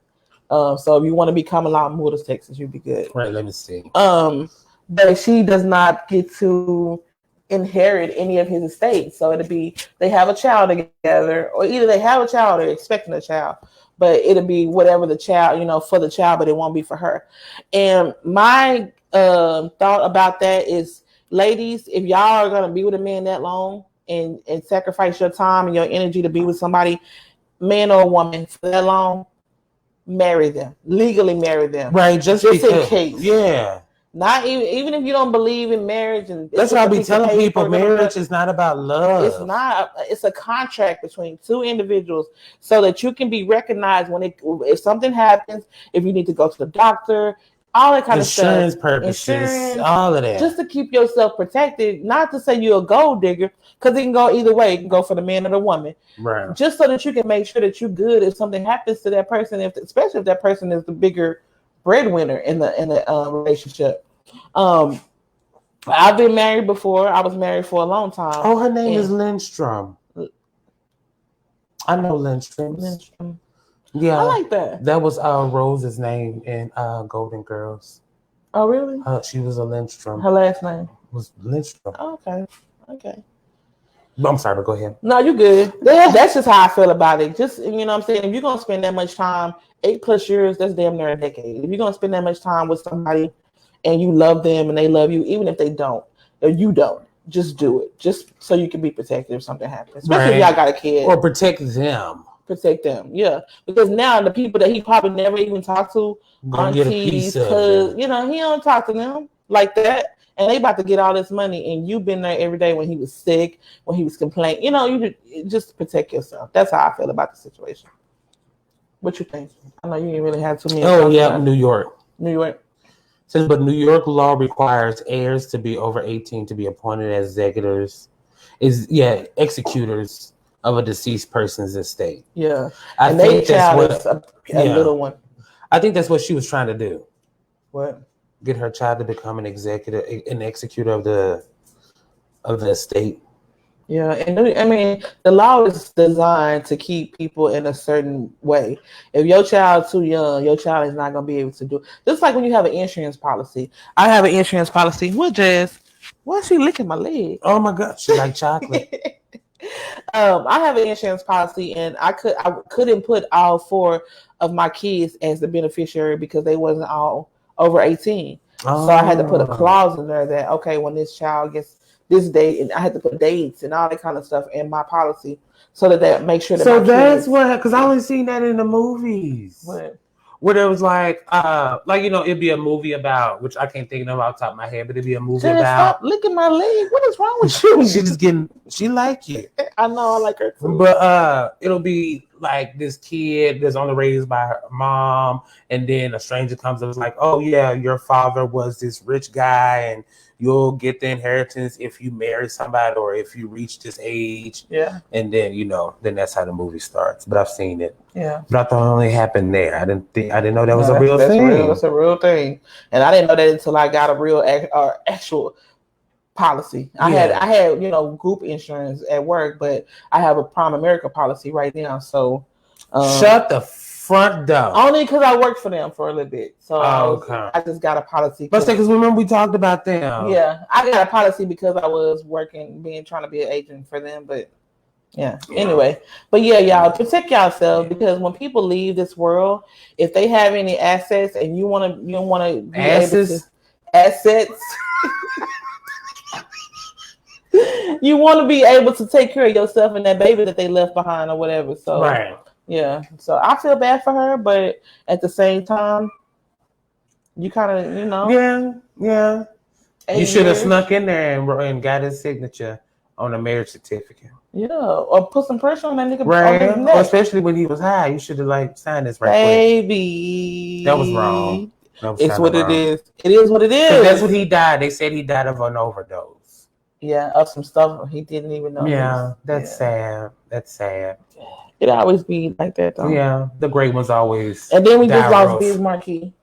So if you want to be common law, move to Texas, you'll be good. Right. Let me see. But she does not get to inherit any of his estate. So it'll be they have a child together, or either they have a child or they're expecting a child. But it'll be whatever the child, for the child, but it won't be for her. And my thought about that is, ladies, if y'all are gonna be with a man that long and sacrifice your time and your energy to be with somebody, man or woman, for that long, marry them. Legally marry them. Right, just in because, case. Yeah. Not even if you don't believe in marriage, and that's what I be telling people. Marriage is not about love. It's not. It's a contract between two individuals, so that you can be recognized if something happens. If you need to go to the doctor, all that kind of stuff. Insurance purposes, all of that. Just to keep yourself protected. Not to say you're a gold digger, because it can go either way. It can go for the man or the woman. Right. Just so that you can make sure that you're good if something happens to that person, especially if that person is the bigger breadwinner in the relationship. I've been married before. I was married for a long time. Oh, her name is Lindstrom. I know Lindstrom. Yeah, I like that. That was Rose's name in Golden Girls. Oh, really? She was a Lindstrom. Her last name was Lindstrom. Oh, okay. I'm sorry, but go ahead. No, you're good. That's just how I feel about it. Just, what I'm saying, if you're going to spend that much time, 8+ years, that's damn near a decade. If you're going to spend that much time with somebody and you love them and they love you, even if they don't, or you don't, just do it. Just so you can be protected if something happens. Especially if y'all got a kid. Or protect them. Protect them, yeah. Because now the people that he probably never even talked to, aunties, because, he don't talk to them like that. And they about to get all this money, and you've been there every day when he was sick, when he was complaining. You just protect yourself. That's how I feel about the situation. What you think? I know you didn't really have too many. Oh, yeah, New York. Says, but New York law requires heirs to be over 18 to be appointed as executors of a deceased person's estate. Yeah. I think that's what a little one. I think that's what she was trying to do. What? Get her child to become an executor of the estate. Yeah, and I mean, the law is designed to keep people in a certain way. If your child's too young, your child is not going to be able to do. Just like when you have an insurance policy. I have an insurance policy. What, Jazz? Why is she licking my leg? Oh my God, she like chocolate. I have an insurance policy, and I couldn't put all 4 of my kids as the beneficiary because they wasn't all over 18. So I had to put a clause in there that, okay, when this child gets this date, and I had to put dates and all that kind of stuff in my policy so that they make sure that. So that's what, because I only seen that in the movies. What? Where there was like it'd be a movie about, which I can't think of off the top of my head, but it'd be a movie about. Stop licking my leg. What is wrong with you? She like you. I know, I like her too. But it'll be like this kid that's only raised by her mom, and then a stranger comes up and is like, oh yeah, your father was this rich guy, and you'll get the inheritance if you marry somebody or if you reach this age. Yeah. And then then that's how the movie starts. But I've seen it. Yeah. But I thought it only happened there. I didn't know that was a real thing. That's a real thing, and I didn't know that until I got a real actual policy. I had group insurance at work, but I have a Prime America policy right now. So shut the front door. Only because I worked for them for a little bit, so I just got a policy. But because remember we talked about them. Yeah, I got a policy because I was working, trying to be an agent for them. But yeah. Anyway, but yeah, y'all protect yourselves because when people leave this world, if they have any assets and you want to be assets. You want to be able to take care of yourself and that baby that they left behind or whatever. So right. Yeah. So I feel bad for her, but at the same time, you kind of, Yeah. You should have snuck in there and got his signature on a marriage certificate. Yeah. Or put some pressure on that nigga. Right. On his neck. Or especially when he was high. You should have signed this right Baby. quick. That was wrong. It's what it is. It is what it is. That's what he died. They said he died of an overdose. Yeah, of some stuff he didn't even know. Yeah, that's sad. That's sad. It always be like that, though. Yeah, the great ones always. And then we just lost Biz Markie.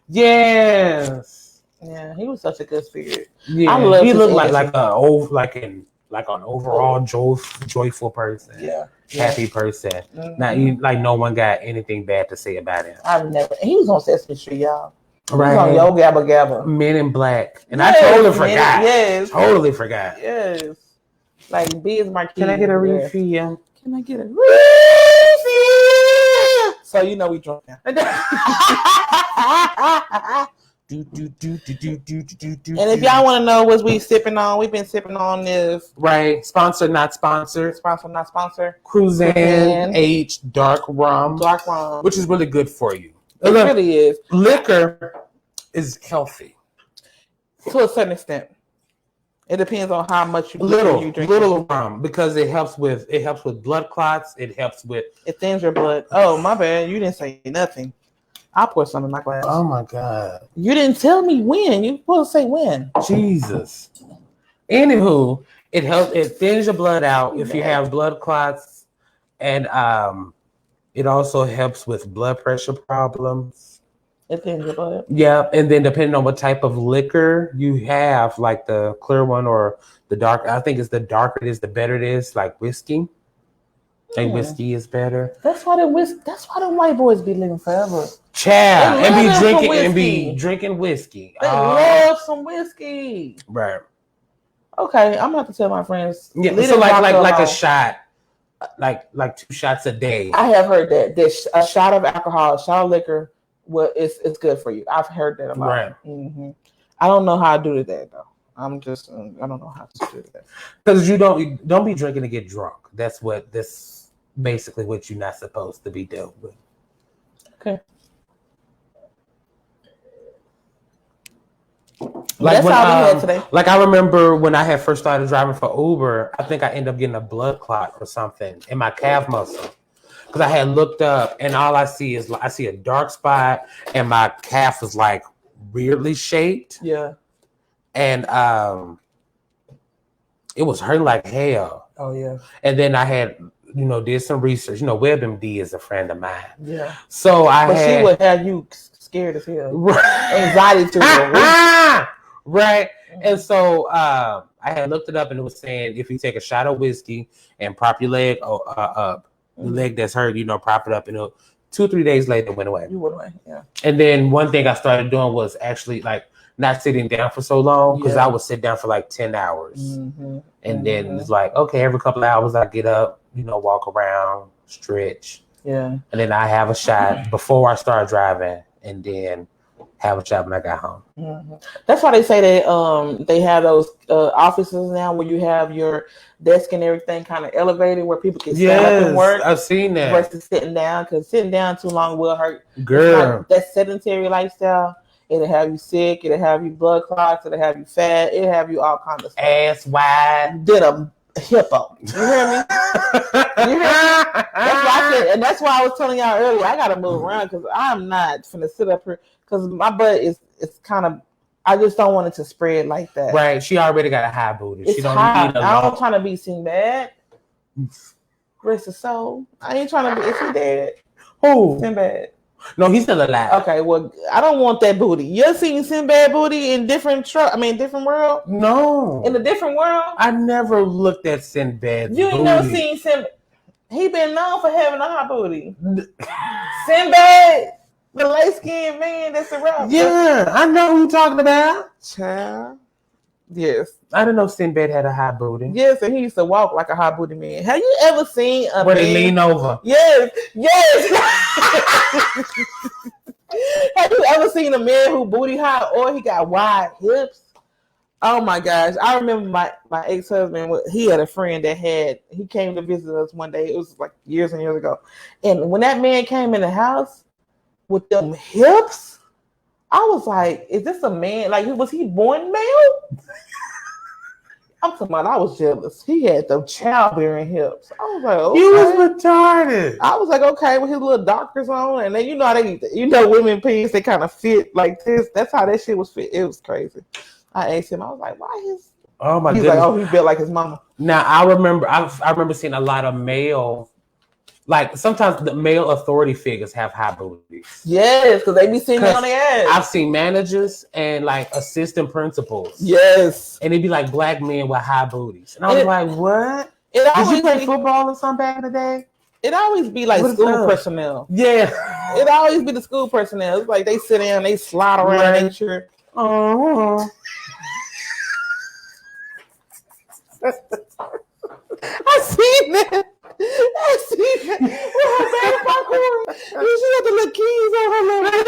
Yes. Yeah, he was such a good spirit. Yeah, he looked like an overall joyful person. Yeah, happy person. Mm-hmm. Not no one got anything bad to say about him. He was on Sesame Street, y'all. Right. He was on Yo Gabba Gabba. Men in Black. And I totally forgot. Yes. Totally forgot. Yes. Like Biz Markie. Can I get a refill? Can I get a refill? So we drunk now. And if y'all want to know what we sipping on, we've been sipping on this. Right. Sponsored, not sponsored. Sponsored, not sponsored. Cruzan H Dark Rum. Dark rum. Which is really good for you. It really is. Liquor is healthy. To a certain extent. It depends on how much you drink. Little rum, because it helps with blood clots. It thins your blood. Oh, my bad. You didn't say nothing. I'll pour some in my glass. Oh my God. You didn't tell me when. You supposed to say when. Jesus. Anywho, it thins your blood out if you have blood clots, and it also helps with blood pressure problems. It thins your blood. Yeah, and then depending on what type of liquor you have, like the clear one or the dark, I think it's the darker it is, the better it is, like whiskey. I think whiskey is better. That's why the white boys be living forever. Child, and be drinking whiskey. They love some whiskey. Right. Okay, I'm gonna have to tell my friends. Yeah, so like a shot, like 2 shots a day. I have heard that a shot of alcohol, a shot of liquor, it's good for you. I've heard that a lot. Right. Mm-hmm. I don't know how to do that though. I don't know how to do that. Because you don't be drinking to get drunk. That's basically what you're not supposed to be dealt with. Okay. That's all we had today. Like I remember when I had first started driving for Uber, I think I ended up getting a blood clot or something in my calf muscle. Because I had looked up and all I see is a dark spot and my calf is like weirdly shaped. Yeah. And it was hurting like hell. Oh yeah. And then I had did some research. WebMD is a friend of mine. Yeah. So she would have you scared as hell. Right. Anxiety to her. Right. And so I had looked it up and it was saying if you take a shot of whiskey and prop your leg up, the leg that's hurt, prop it up, and 2-3 days later it went away. You went away, yeah. And then one thing I started doing was actually not sitting down for so long because I would sit down for like 10 hours. Mm-hmm. And then it's like, okay, every couple of hours I get up, walk around, stretch. Yeah. And then I have a shot before I start driving and then have a shot when I got home. Mm-hmm. That's why they say that they have those offices now where you have your desk and everything kind of elevated where people can stand up and work. I've seen that. Versus sitting down, because sitting down too long will hurt. Girl. That sedentary lifestyle. It'll have you sick. It'll have you blood clots. It'll have you fat. It'll have you all kinds of stuff. Ass wide. Then a hippo. You hear me? That's why I said, and that's why I was telling y'all earlier. I gotta move around because I'm not finna sit up here because my butt is kind of. I just don't want it to spread like that. Right. She already got a high booty. It's she don't high. need a I long. don't trying to be seen bad. Rest his soul. I ain't trying to be. Is he dead? Who? Sinbad. No, he's still alive. Okay, well, I don't want that booty. You seen Sinbad booty in different different world? No. In a different world? I never looked at Sinbad's You ain't booty. never seen Sinbad. He been known for having a hot booty. Sinbad, the light-skinned man that's a rapper. Yeah, I know who you're talking about. Child. Yes. I didn't know Sinbad had a high booty. Yes, and he used to walk like a hot booty man. Have you ever seen a Where man? they lean over. Yes, yes. Have you ever seen a man who booty hot or he got wide hips? Oh my gosh. I remember my ex-husband, he had a friend that he came to visit us one day. It was like years and years ago. And when that man came in the house with them hips, I was like, is this a man? Like, was he born male? I'm talking about, I was jealous. He had the childbearing hips. I was like, okay. He was retarded. I was like, okay, with his little doctors on, and then you know how women pants, they kind of fit like this. That's how that shit was fit. It was crazy. I asked him, I was like, why his? Oh my He's goodness. like, oh, he built like his mama. Now I remember seeing a lot of male, like sometimes the male authority figures have high booties. Yes, because they be sitting on their ass. I've seen managers and like assistant principals. Yes. And it'd be like black men with high booties. And I was like, what? Did you play football or something back in the day? It always be like school personnel. Yeah. It always be the school personnel. It's like they sit down, they slide around in chair. Oh. I seen that. I seen that. With her bad popcorn. And she had the little keys on her little.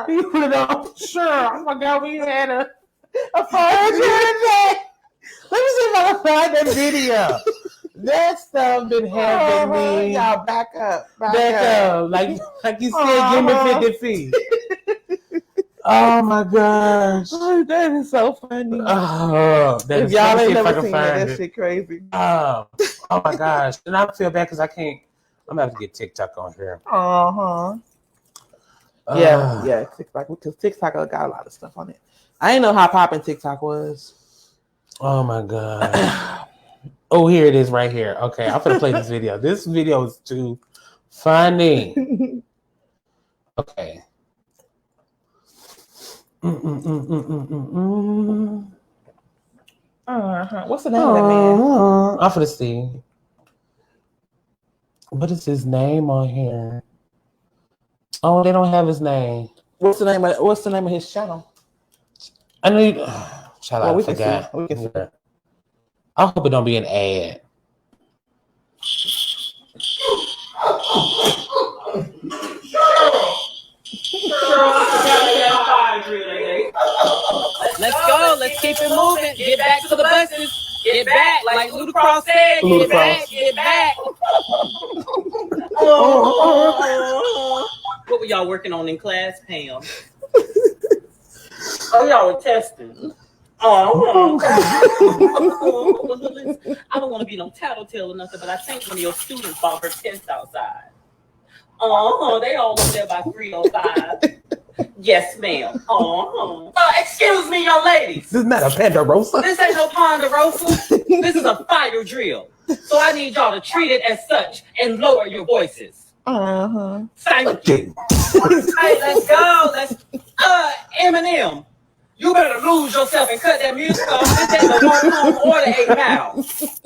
You put it on. Sure. I forgot we had a phone. Let me see if I can find that video. That stuff been having me. Y'all back up. Back up. Like you said, give me 50 feet. Oh my gosh. Oh, that is so funny. Oh, that if y'all ain't never seen that shit crazy. Oh my gosh. And I feel bad because I can't. I'm gonna have to get TikTok on here. Yeah, TikTok, because TikTok got a lot of stuff on it. I didn't know how popping TikTok was. Oh my god. Oh, here it is right here. Okay, I'm gonna play this video. This video is too funny. Okay. What's the name of that man? I'm gonna see. What is his name on here? Oh, they don't have his name. What's the name of his channel? I need. Shall I we can forgot? see. We can see. I hope it don't be an ad. Let's go. Let's keep it moving. Get back to the buses. Get back. Like Ludacris said. Get back. Get back. What were y'all working on in class, Pam? Oh, y'all were testing. I don't want to be no tattletale or nothing, but I think one of your students bought her test outside. They all up there by 3:05. Yes, ma'am. Excuse me, young ladies. This is not a Ponderosa. This ain't no Ponderosa. This is a fire drill. So I need y'all to treat it as such and lower your voices. Thank you. Hey, let's go. Eminem. You better lose yourself and cut that music off. This ain't the one home or the 8 pounds.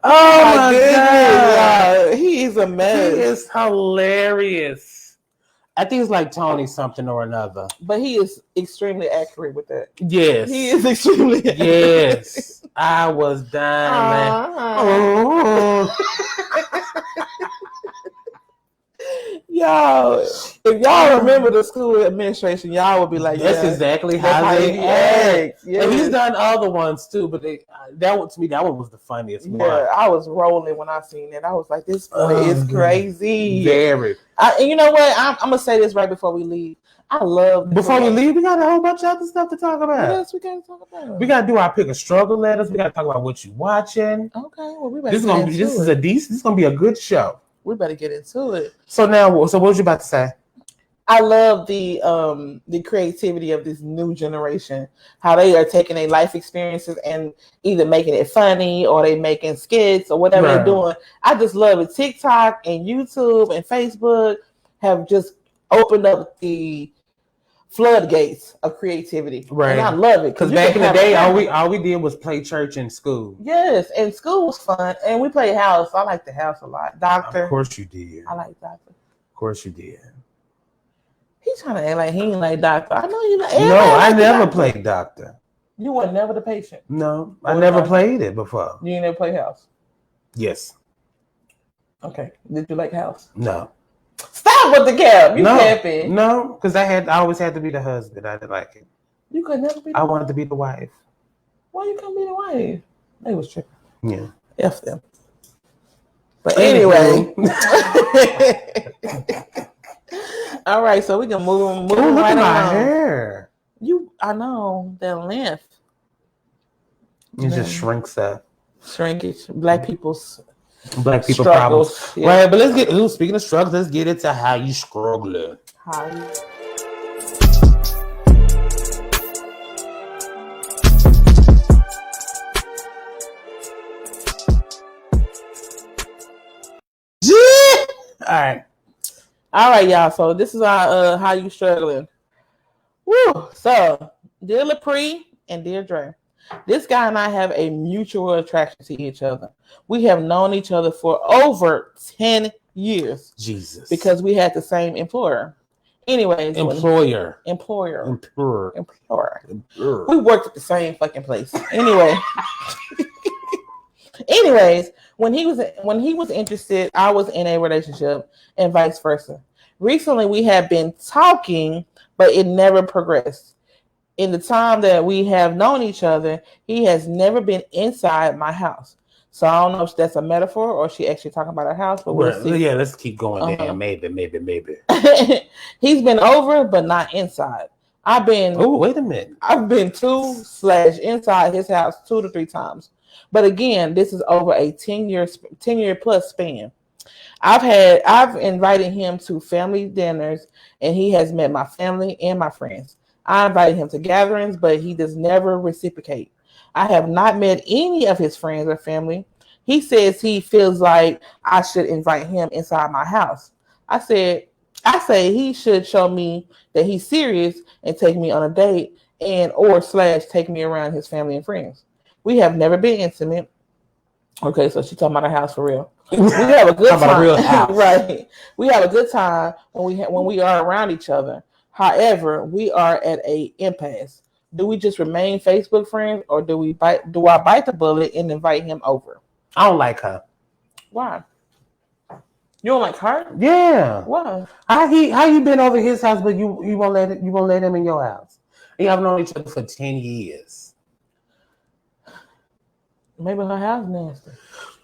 Oh my goodness. He is a mess. He is hilarious. I think it's like Tony something or another. But he is extremely accurate with that. Yes. He is extremely accurate. Yes. I was dying. Y'all, if y'all remember the school administration, y'all would be like, that's exactly how they act. Yeah. And he's done other ones too, but that one to me, that one was the funniest one. Yeah, I was rolling when I seen it. I was like, this boy is crazy. Very. And you know what? I'm gonna say this right before we leave. I love. Before we leave, we got a whole bunch of other stuff to talk about. Yes, we gotta talk about. We gotta do our pick a struggle letters. We gotta talk about what you watching. Okay, well we better. This is gonna be a good show. We better get into it. So what was you about to say? I love the creativity of this new generation. How they are taking their life experiences and either making it funny or they making skits or whatever they're doing. I just love it. TikTok and YouTube and Facebook have just opened up the floodgates of creativity. Right. And I love it. Because back in the day, all we did was play church in school. Yes, and school was fun. And we played house. I like the house a lot. Doctor. Of course you did. I like Doctor. Of course you did. He's trying to act like he ain't like Doctor. I know you like. No, I never played Doctor. You were never the patient. No, I never played it before. You never played house? Yes. Okay. Did you like house? No. Stop with the cap. You capping. No, because I always had to be the husband. I didn't like it. You could never be. I wanted to be the wife. Why you couldn't be the wife? They was tripping. Yeah. F them. But anyway. All right, so we can move look right at my along. hair. I know the length. It just shrinks up. Shrinkage. Black people problems. Yeah. Right, but let's get. Speaking of struggles, let's get into how you struggle. How you. All right, y'all. So this is our how you struggling. Woo. So, dear LaPree and dear Dre, this guy and I have a mutual attraction to each other. We have known each other for over 10 years. Jesus. Because we had the same employer. Anyways. Employer. We worked at the same fucking place. Anyways, when he was interested, I was in a relationship and vice versa. Recently, we have been talking, but it never progressed. In the time that we have known each other, he has never been inside my house. So I don't know if that's a metaphor or she actually talking about her house, but we'll see. Yeah, let's keep going there. Maybe. He's been over, but not inside. Oh, wait a minute. I've been inside his house 2 to 3 times. But again, this is over a 10 year plus span. I've invited him to family dinners, and he has met my family and my friends. I invited him to gatherings, but he does never reciprocate. I have not met any of his friends or family. He says he feels like I should invite him inside my house. I say he should show me that he's serious and take me on a date or take me around his family and friends. We have never been intimate. Okay, so she's talking about her house for real. We have a good time. A real house. Right. We have a good time when we are around each other. However, we are at an impasse. Do we just remain Facebook friends, or do I bite the bullet and invite him over? I don't like her. Why? You don't like her? Yeah. Why? How you been over his house, but you won't let him in your house? You have known each other for 10 years. Maybe her house nasty.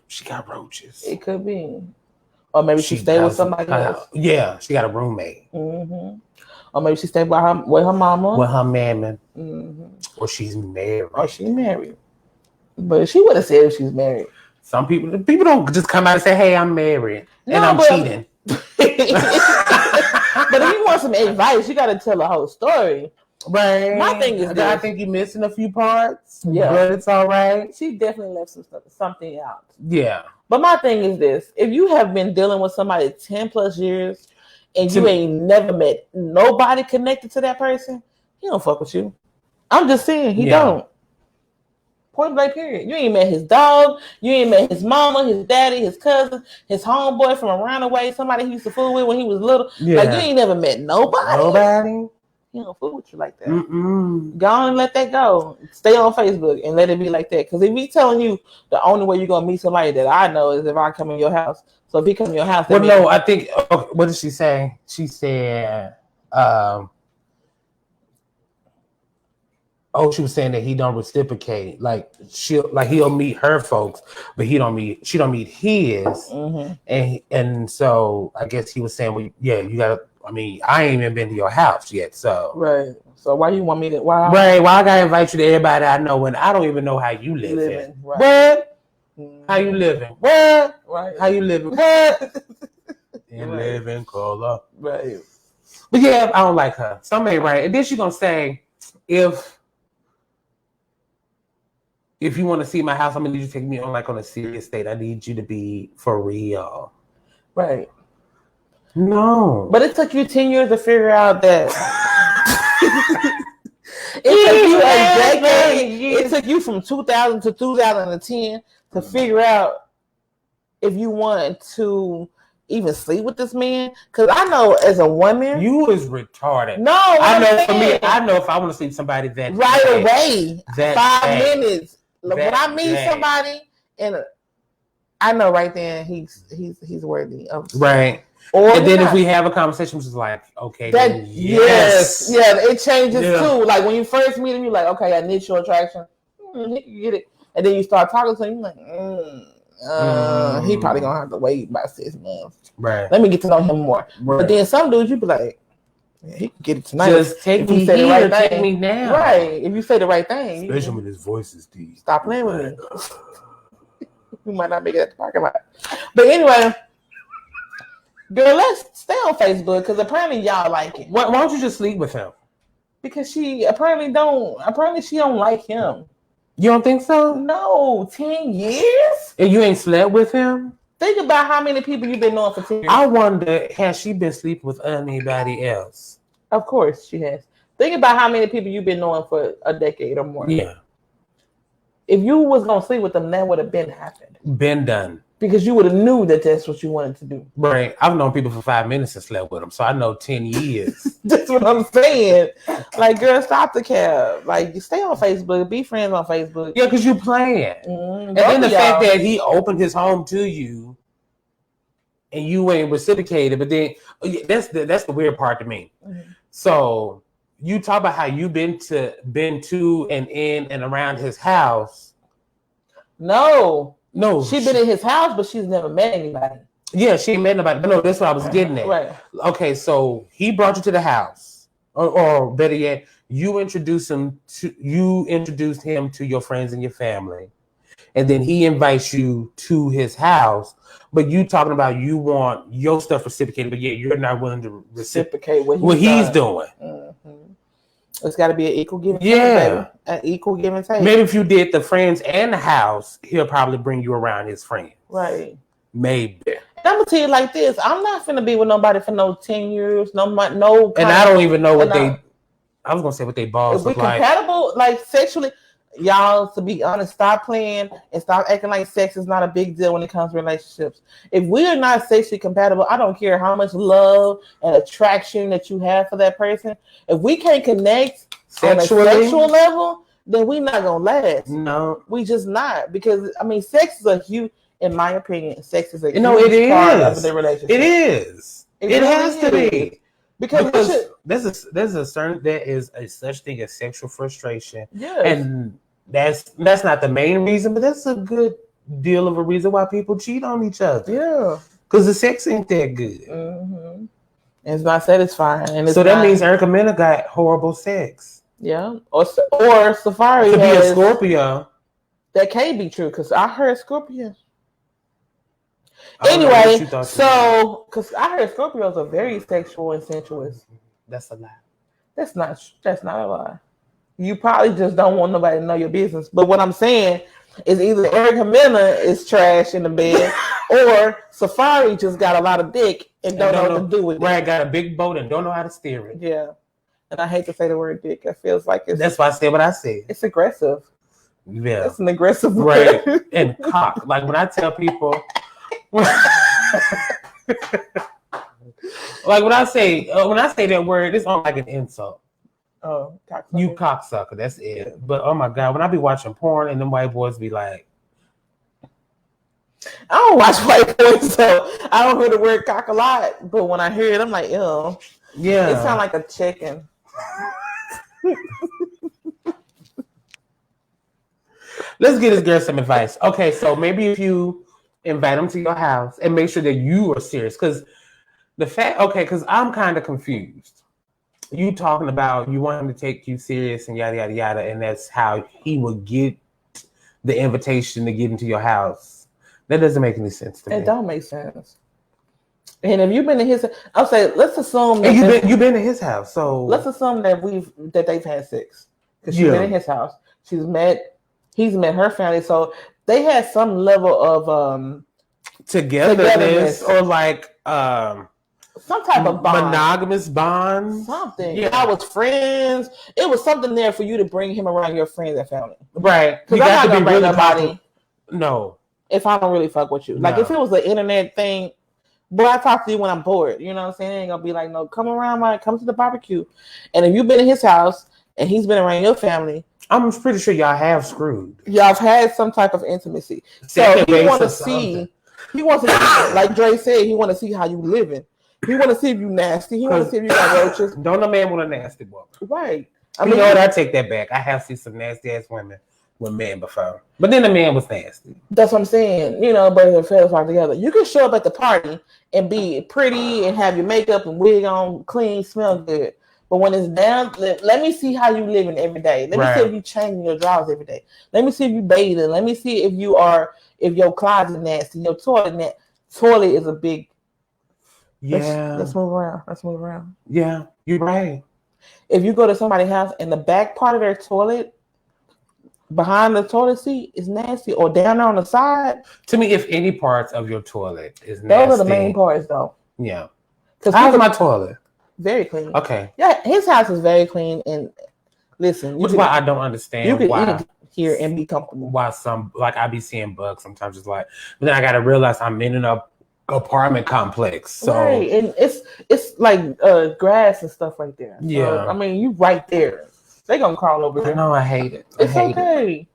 She got roaches. It could be. Or maybe she stayed with somebody else. Yeah, she got a roommate. Mm-hmm. Or maybe she stayed with her mama. With her mammy. Mm-hmm. Or she's married. But she would have said if she's married. Some people don't just come out and say, hey, I'm married. And I'm cheating. But if you want some advice, you got to tell the whole story. Right. My thing is I think you're missing a few parts. Yeah. But it's all right. She definitely left something out. Yeah. But my thing is this. If you have been dealing with somebody 10 plus years and you ain't never met nobody connected to that person, he don't fuck with you. I'm just saying, he don't. Point blank period. You ain't met his dog. You ain't met his mama, his daddy, his cousin, his homeboy from around the way, somebody he used to fool with when he was little. Yeah. Like, you ain't never met nobody. Nobody? He don't fool with you like that. Mm-mm. Go on and let that go. Stay on Facebook and let it be like that. Because if he telling you the only way you're gonna meet somebody that I know is if I come in your house. So if he come in your house, well, no, I think. What did she say? She said, she was saying that he don't reciprocate. Like he'll meet her folks, but she don't meet his. Mm-hmm. And so I guess he was saying, well, yeah, you gotta. I mean, I ain't even been to your house yet, so right. So why you want me to? Why I gotta invite you to everybody I know when I don't even know how you living? Right. What? How you living? What? Right. How you living? What? In living color. Right. But yeah, I don't like her. Somebody right, and then she gonna say, if you want to see my house, I'm gonna need you to take me on a serious date. I need you to be for real. Right. No. But it took you 10 years to figure out that. It took you from 2000 to 2010 to figure out if you wanted to even sleep with this man. Because I know as a woman, you was retarded. No, I know for me, I know if I want to sleep with somebody that right away, 5 minutes. When I meet somebody, and I know right then he's worthy of right. And then if we have a conversation, which is like, okay, that yes, it changes too. Like when you first meet him, you're like, okay, initial attraction, he can get it, and then you start talking to him, you're like, he probably gonna have to wait about 6 months. Right. Let me get to know him more. Right. But then some dudes, you be like, yeah, he can get it tonight. Just take me here, right take me now. Right. If you say the right thing, especially when his voice is deep. Stop playing with me. You might not make it at the parking lot. But anyway. Girl, let's stay on Facebook because apparently y'all like it. Why don't you just sleep with him? Because she apparently don't like him. You don't think so? No, 10 years? And you ain't slept with him? Think about how many people you've been knowing for 10 years. I wonder, has she been sleeping with anybody else? Of course she has. Think about how many people you've been knowing for a decade or more. Yeah. If you was gonna sleep with them, that would have been happened. Been done. Because you would have knew that that's what you wanted to do. Right. I've known people for 5 minutes and slept with them, so I know 10 years. That's what I'm saying. Like, girl, stop the cab. Like, you stay on Facebook, be friends on Facebook. Yeah, because you playing. And then the fact that he opened his home to you and you ain't reciprocated, but then that's the weird part to me. Mm-hmm. So you talk about how you been to and in and around his house. No, she's been in his house, but she's never met anybody. Yeah, she ain't met nobody. But no, that's what I was getting at. Right. Okay, so he brought you to the house, or better yet, you introduced him to your friends and your family, and then he invites you to his house. But you talking about you want your stuff reciprocated, but yet you're not willing to reciprocate what he's doing. Mm-hmm. It's got to be an equal give and take. Yeah, an equal give and take. Maybe if you did the friends and the house, he'll probably bring you around his friends. Right. Maybe. And I'm gonna tell you like this: I'm not finna be with nobody for no 10 years. No. And I don't even know what they. I was gonna say what they balls look like. Compatible, like sexually. Y'all, to be honest, stop playing and stop acting like sex is not a big deal when it comes to relationships. If we are not sexually compatible, I don't care how much love and attraction that you have for that person. If we can't connect sexually, on a sexual level, then we're not gonna last. No, we just not, because I mean, sex is a huge, in my opinion, sex is a huge part of the relationship. It is. It really has to be. Because there's a certain, there is a such thing as sexual frustration. Yeah. And that's not the main reason, but that's a good deal of a reason why people cheat on each other. Yeah. Because the sex ain't that good. Mm-hmm. It's not satisfying. And so that means Erica Mena got horrible sex. Yeah. Or Safari could be a Scorpio. That can't be true, because I heard Scorpio. Anyway, so because I heard Scorpios are very sexual and sensuous. That's a lie. That's not a lie. You probably just don't want nobody to know your business. But what I'm saying is either Erica Mena is trash in the bed, or Safari just got a lot of dick and don't know what to do with it. Right, got a big boat and don't know how to steer it. Yeah, and I hate to say the word dick. It feels like it's. That's why I said what I said. It's aggressive. Yeah, it's an aggressive word. Right, and cock. Like when I tell people. Like when I say that word, it's not like an insult. Oh, cocksucker. You cocksucker. That's it. But oh my God, when I be watching porn and them white boys be like, I don't watch white boys, so I don't hear the word cock a lot. But when I hear it, I'm like, ew. yeah. It sounds like a chicken. Let's get this girl some advice. Okay, so maybe if you invite them to your house and make sure that you are serious. Because because I'm kind of confused. You talking about you want him to take you serious and yada, yada, yada, and that's how he will get the invitation to get into your house. That doesn't make any sense to me. It don't make sense. And if you've been to his, I'll say, let's assume that you've been to his house. So let's assume that they've had sex because she's been in his house. He's met her family, so they had some level of togetherness or like some type of bond. Monogamous bond. Something. Yeah, I was friends. It was something there for you to bring him around your friends and family. Right. Because I'm not gonna bring nobody. No. If I don't really fuck with you. Like if it was an internet thing, but I talk to you when I'm bored. You know what I'm saying? It ain't gonna be like, no, come to the barbecue. And if you've been in his house and he's been around your family, I'm pretty sure y'all have screwed. Y'all have had some type of intimacy. So he want to see, like Dre said, he want to see how you living. He want to see if you nasty. He want to see if you got roaches. Don't no man want a nasty woman. Right. I mean, I take that back. I have seen some nasty ass women with men before. But then the man was nasty. That's what I'm saying. But the fellas are together. You can show up at the party and be pretty and have your makeup and wig on, clean, smell good. But when it's down, let me see how you living every day. Let me see if you changing your drawers every day. Let me see if you bathing. Let me see if your closet nasty, your toilet is a big. Yeah. Let's move around. Yeah, you're right. If you go to somebody's house and the back part of their toilet, behind the toilet seat, is nasty, or down there on the side. To me, if any parts of your toilet is nasty, those are the main parts, though. Yeah. How's my toilet? Very clean. Okay. Yeah, his house is very clean. And listen, which is why I don't understand. You can eat here and be comfortable. Why I be seeing bugs sometimes. It's like, but then I gotta realize I'm in an apartment complex. So right, and it's like grass and stuff right there. So, yeah, I mean, you right there. They gonna crawl over there. No, I hate it. It's okay.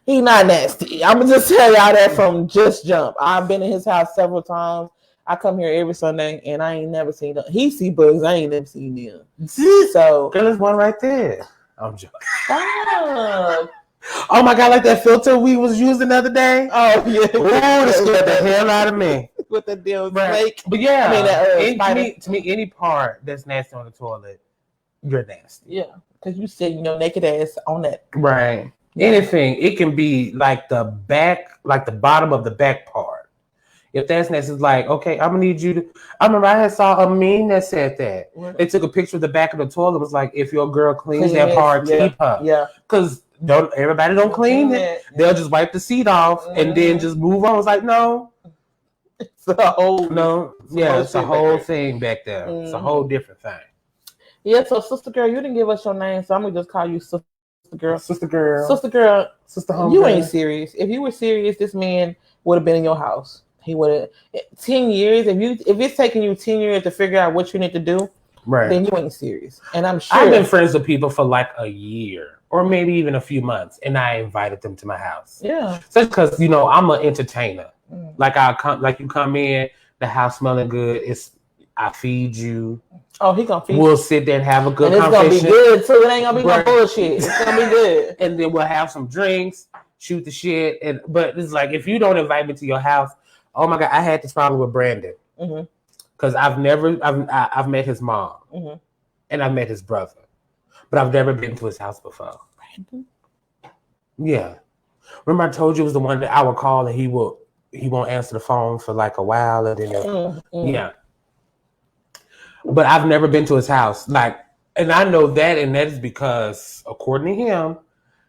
He not nasty. I'm gonna just tell y'all that from just jump. I've been in his house several times. I come here every Sunday, and I ain't never seen them. He see bugs. I ain't never seen them. So there's one right there. I'm joking. Stop. Oh my God, like that filter we was using the other day. Oh yeah. Ooh, that scared the hell out of me. With the deal snake. But yeah, I mean, to me, any part that's nasty on the toilet, you're nasty. Yeah, because you sit naked ass on that. Right. Yeah. Anything. It can be like the back, like the bottom of the back part. If that's nasty, it's like, okay, I'm gonna need you to. I remember I saw a meme that said that. What? They took a picture of the back of the toilet. It was like, if your girl cleans that part, keep her. Yeah. Because everybody don't clean it. They'll just wipe the seat off and then just move on. It's like, no. It's a whole it's a whole thing back there. It's a whole different thing. Yeah, so sister girl, you didn't give us your name, so I'm gonna just call you sister girl. Sister girl. Sister girl. Sister home. You ain't serious. If you were serious, this man would have been in your house. He would have 10 years. If it's taking you 10 years to figure out what you need to do, right, then you ain't serious. And I'm sure I've been friends with people for like a year or maybe even a few months, and I invited them to my house. Yeah. So because I'm an entertainer. Like you come in, the house smelling good. I feed you. Oh, he gonna feed you. We'll sit there and have a good and conversation. It's gonna be good too. It ain't gonna be no bullshit. It's gonna be good. And then we'll have some drinks, shoot the shit. But it's like, if you don't invite me to your house, oh my God, I had this problem with Brandon. Because I've met his mom and I've met his brother, but I've never been to his house before. Brandon? Yeah. Remember I told you it was the one that I would call and he won't answer the phone for like a while, and then yeah. But I've never been to his house, and I know that, and that is because, according to him,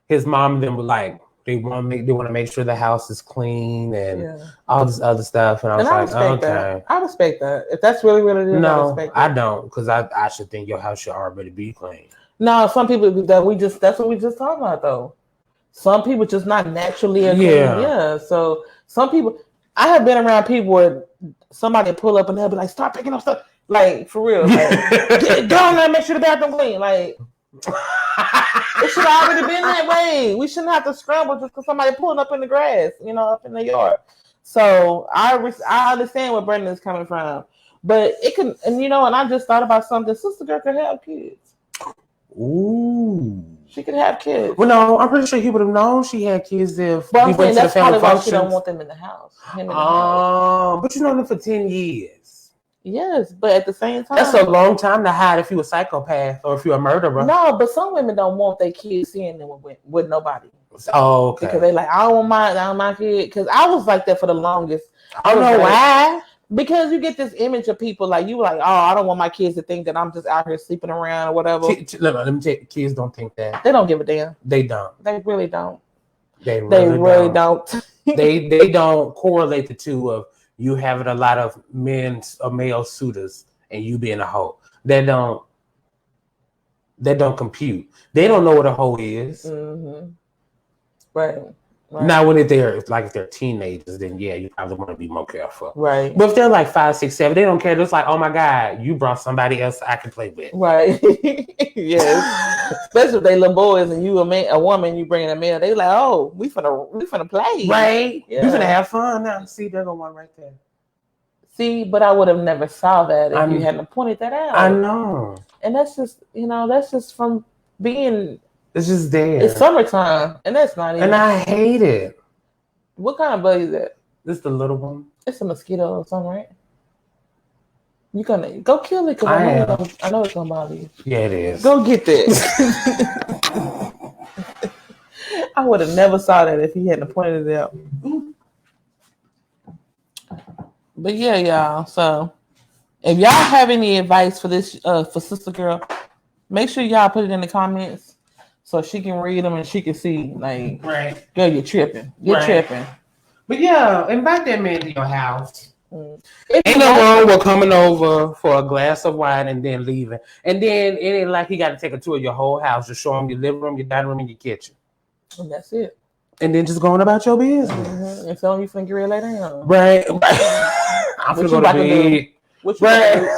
his mom and them were like, they want to make sure the house is clean and all this other stuff, and I was like, okay, I respect that. If that's really what it is, I respect that. I don't, because I should think your house should already be clean. No, some people that's what we just talked about though. Some people just not naturally clean. Yeah. So some people, I have been around people where somebody pull up and they'll be like, start picking up stuff. Like, for real. Like, go in there and make sure the bathroom clean. Like, It should have already been that way. We shouldn't have to scramble just because somebody pulling up in the grass, up in the yard. So I understand where Brandon is coming from. But it can, and and I just thought about something. Sister girl could have kids. Ooh. She could have kids. Well, no, I'm pretty sure he would have known she had kids if he went to the family functions. She don't want them in the house. But you know them for 10 years. Yes, but at the same time, that's a long time to hide if you're a psychopath or if you're a murderer. No, but some women don't want their kids seeing them with nobody. Oh, okay. Because they like, I don't want my kid. Because I was like that for the longest. I don't know why. Because you get this image of people like you, like, oh, I don't want my kids to think that I'm just out here sleeping around or whatever. Let me tell you, kids don't think that. They don't give a damn. They don't. They really don't. They really don't. they don't correlate the two of you having a lot of male suitors and you being a hoe. They don't compute. They don't know what a hoe is. Mm-hmm. Right. Now, when if they're teenagers, then yeah, you probably want to be more careful. Right. But if they're like 5, 6, 7, they don't care. It's like, oh my God, you brought somebody else I can play with. Right. Yes. Especially if they little boys and you a woman, you bring a man, they like, oh, we finna play. Right. Yeah. You finna have fun now. See, there's one right there. See, but I would have never saw that if you hadn't pointed that out. I know. And that's just from being. It's just there. It's summertime, and that's not even. And I hate it. What kind of bug is that? This the little one. It's a mosquito or something, right? You gonna go kill it because I know it's gonna bother you. Yeah, it is. Go get that. I would have never saw that if he hadn't pointed it out. But yeah, y'all. So if y'all have any advice for this for Sister Girl, make sure y'all put it in the comments. So she can read them and she can see, like, right. Girl, you're tripping. You're tripping. But yeah, invite that man to your house. Ain't no wrong with coming over for a glass of wine and then leaving. And then it ain't like he got to take a tour of your whole house. Just show him your living room, your dining room, and your kitchen. And that's it. And then just going about your business. Mm-hmm. And tell him you finna get ready later on. Right. I'm finna go to bed. What you about to do?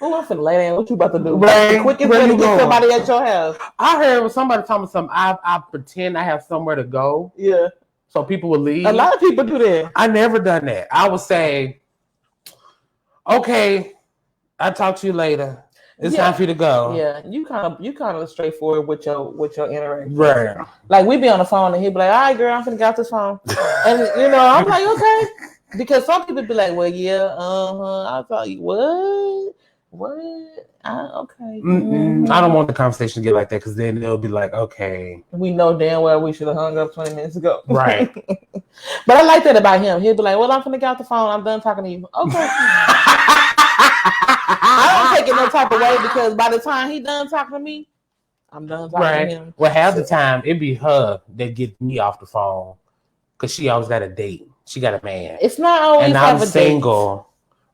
Oh, I'm finna lay down. What you about to do? Right. The quickest way to get somebody at your house. I heard somebody tell me something. I pretend I have somewhere to go. Yeah. So people will leave. A lot of people do that. I never done that. I would say, okay, I'll talk to you later. It's time for you to go. Yeah, you kind of straightforward with your interaction. Right. Like we be on the phone and he be like, all right, girl, I'm finna get off this phone. And I'm like, okay. Because some people be like, well, yeah, I'll tell you what? Okay. Mm-hmm. I don't want the conversation to get like that because then it'll be like, okay. We know damn well we should have hung up 20 minutes ago. Right. But I like that about him. He'll be like, well, I'm finna get off the phone. I'm done talking to you. Okay. I don't take it no type of way because by the time he done talking to me, I'm done talking to him. Well, half the time it be her that gets me off the phone because she always got a date. She got a man. It's not always and have I'm a single. Date.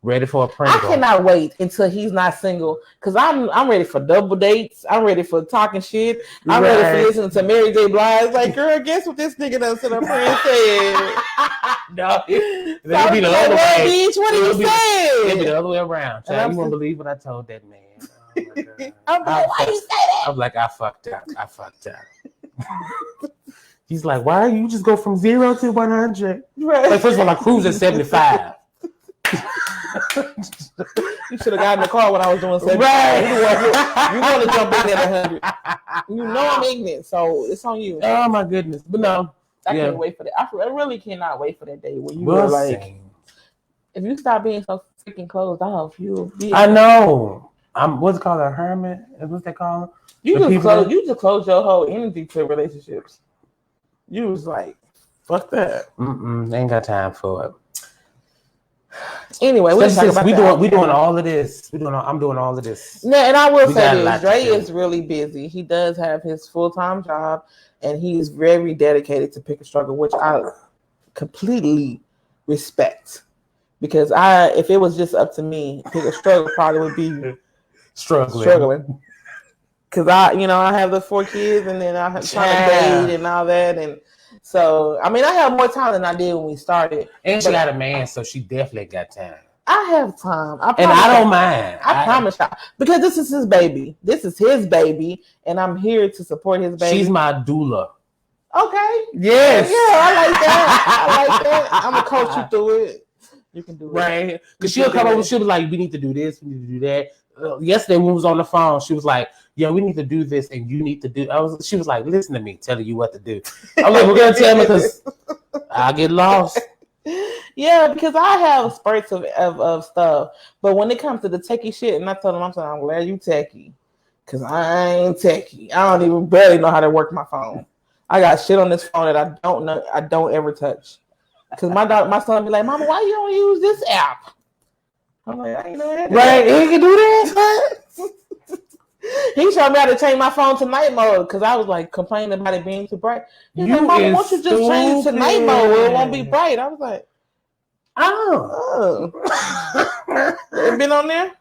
Ready for a Pringle. I cannot wait until he's not single because I'm ready for double dates. I'm ready for talking shit. I'm ready for listening to Mary J. Blige. Like, girl, guess what this nigga done to her friend said? No, it'll be the other way. Bitch, what are you saying? It'll be the other way around. Child, you won't believe what I told that man. Oh my God. I'm like, why you say that? I'm like, I fucked up. He's like, why you just go from 0 to 100? Right. Like, first of all, I cruise at 75. You should have gotten in the car when I was doing 75. Right. You want to jump in at 100. You know I'm ignorant, so it's on you. Oh my goodness. But no. I can't wait for that. I really cannot wait for that day when you were like, if you stop being so freaking closed off, you'll be. I know. I'm what's it called, a hermit? Is what they call it? You just close your whole energy to relationships. You was like, fuck that. Ain't got time for it. Anyway, we doing all of this. I'm doing all of this. Yeah, and I will say this: Dre is really busy. He does have his full-time job, and he is very dedicated to Pick a Struggle, which I completely respect. Because if it was just up to me, Pick a Struggle probably would be struggling. Because I have the 4 kids, and then I have trying to date and all that, and. So, I mean, I have more time than I did when we started. And she got a man, so she definitely got time. I have time. I don't mind. I promise y'all. Because this is his baby. This is his baby. And I'm here to support his baby. She's my doula. Okay. Yes. Yeah, I like that. I'm going to coach you through it. You can do it. Right. Because she'll come over, she'll be like, we need to do this, we need to do that. Yesterday when we was on the phone, she was like, yeah, we need to do this and you need to do. She was like, listen to me, telling you what to do. I'm like, we're gonna tell me because I get lost. Yeah, because I have spurts of stuff, but when it comes to the techie shit, and I told him, I'm glad you techie, because I ain't techie. I don't even barely know how to work my phone. I got shit on this phone that I don't know. I don't ever touch. Because my son be like, Mama, why you don't use this app? I'm like, I ain't know that. Right, he can do that. He showed me how to change my phone to night mode because I was like complaining about it being too bright. He's like, Mama, why don't you just change it to night mode where it won't be bright? I was like, oh. It been on there?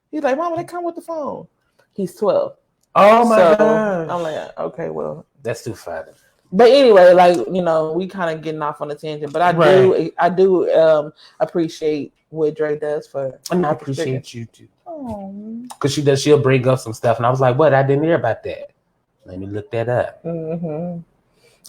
He's like, Mama, they come with the phone. He's 12. Oh my God. I'm like, okay, well. That's too funny. But anyway, like, you know, we kind of getting off on a tangent, but I do appreciate what Dre does for. And I appreciate you too. Because she'll bring up some stuff, and I was like, what? I didn't hear about that. Let me look that up. Mm-hmm.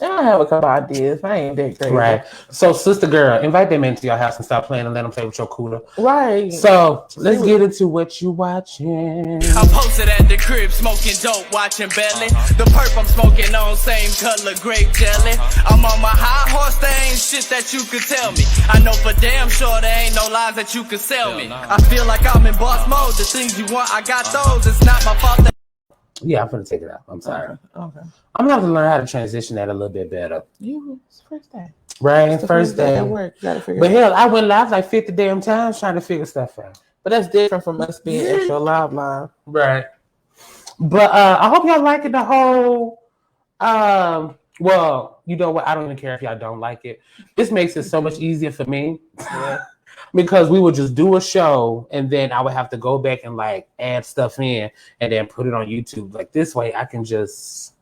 And I have a couple ideas. I ain't that crazy. Right. So, sister girl, invite them into your house and stop playing and let them play with your cooler. Right. So, let's get into what you watching. I'm posted at the crib smoking dope, watching Belly. The perp I'm smoking on, same color, grape jelly. I'm on my high horse, there ain't shit that you could tell me. I know for damn sure there ain't no lies that you could sell me. I feel like I'm in boss mode. The things you want, I got those. It's not my fault that Yeah, I'm gonna take it out. I'm sorry. Okay. I'm gonna have to learn how to transition that a little bit better. It's first day. Right, It's the first day. at work. You gotta figure But it out. hell, I went live like 50 damn times trying to figure stuff out. But that's different from us being extra live. Right. But I hope y'all like it. The whole well, you know what? I don't even care if y'all don't like it. This makes it so much easier for me. Yeah. Because we would just do a show and then I would have to go back and like add stuff in and then put it on YouTube. Like this way I can just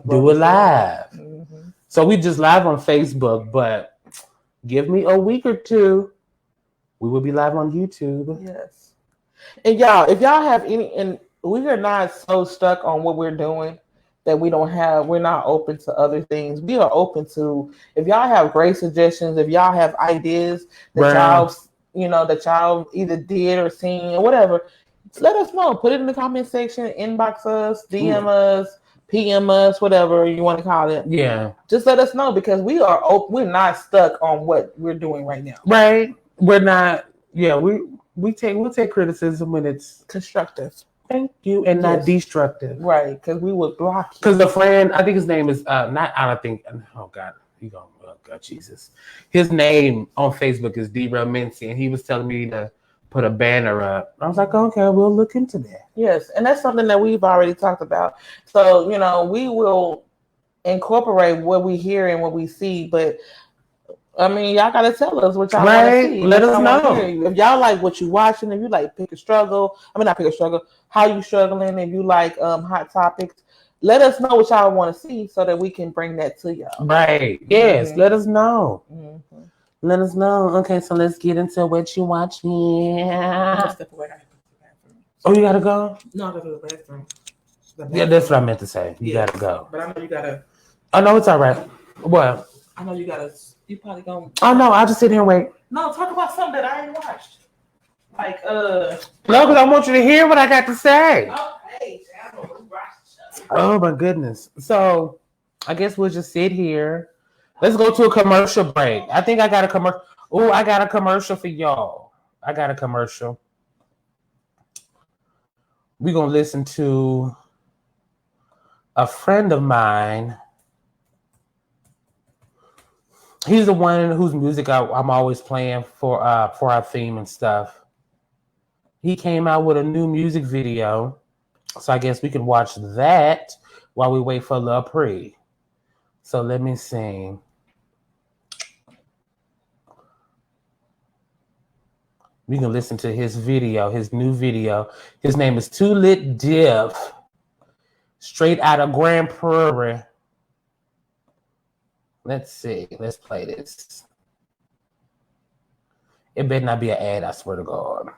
do it live. Mm-hmm. So we just live on Facebook, but give me a week or two. We will be live on YouTube. Yes. And y'all, if y'all have any, and we are not so stuck on what we're doing that we're not open to other things. We are open to, if y'all have great suggestions, if y'all have ideas that y'all either did or seen or whatever, let us know. Put it in the comment section, inbox us, DM us, PM us, whatever you want to call it. Yeah. Just let us know because we're not stuck on what we're doing right now. Right. We're not, we'll take criticism when it's constructive. Thank you, and not destructive. Right, because we would block you. Because the friend, I think his name is oh God, Jesus. His name on Facebook is D-Real Mincy, and he was telling me to put a banner up. I was like, okay, we'll look into that. Yes, and that's something that we've already talked about. So, we will incorporate what we hear and what we see, but I mean, y'all gotta tell us what y'all want to see. Let us know. If y'all like what you watching, if you like not pick a struggle, how you struggling, if you like hot topics, let us know what y'all want to see so that we can bring that to y'all. Right. Yes, let us know. Mm-hmm. Let us know. Okay, so let's get into what you watching. Oh, you gotta go? No, I gotta go to the bathroom. Yeah, that's what I meant to say. You gotta go. But I know you gotta. Oh no, it's all right. What? I know you gotta. You probably gonna. Oh no, I'll just sit here and wait. No, talk about something that I ain't watched. Like No, because I want you to hear what I got to say. Okay. Oh my goodness. So I guess we'll just sit here. Let's go to a commercial break. I think I got a commercial. Oh, I got a commercial for y'all. I got a commercial. We're gonna listen to a friend of mine. He's the one whose music I'm always playing for our theme and stuff. He came out with a new music video, so I guess we can watch that while we wait for La Pre. So let me sing. We can listen to his video, his new video. His name is Too Lit Div, straight out of Grand Prairie. Let's see. Let's play this. It better not be an ad, I swear to God.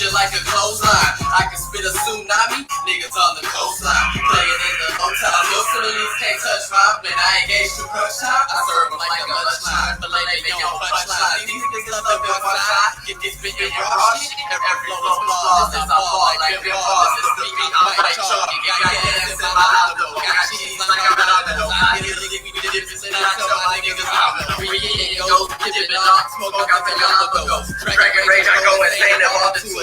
You like a clothesline. I can spit a tsunami, niggas on the coastline. Playing in the low time. Your civilians can't touch my plan. I engage to crush time. I serve them like a lunchtime. But they make your punchline. These niggas love the one side. Get this bit in your rush. Every flow flawless as I fall like Bill Boss. It's the beat, I'm like chalky. Got gas in my auto. Got cheese like I'm an auto. I get a lick with the difference and I tell my niggas I'm a free. It goes, dip it, and smoke out the yellow. Dragon rage, I go insane and all the two.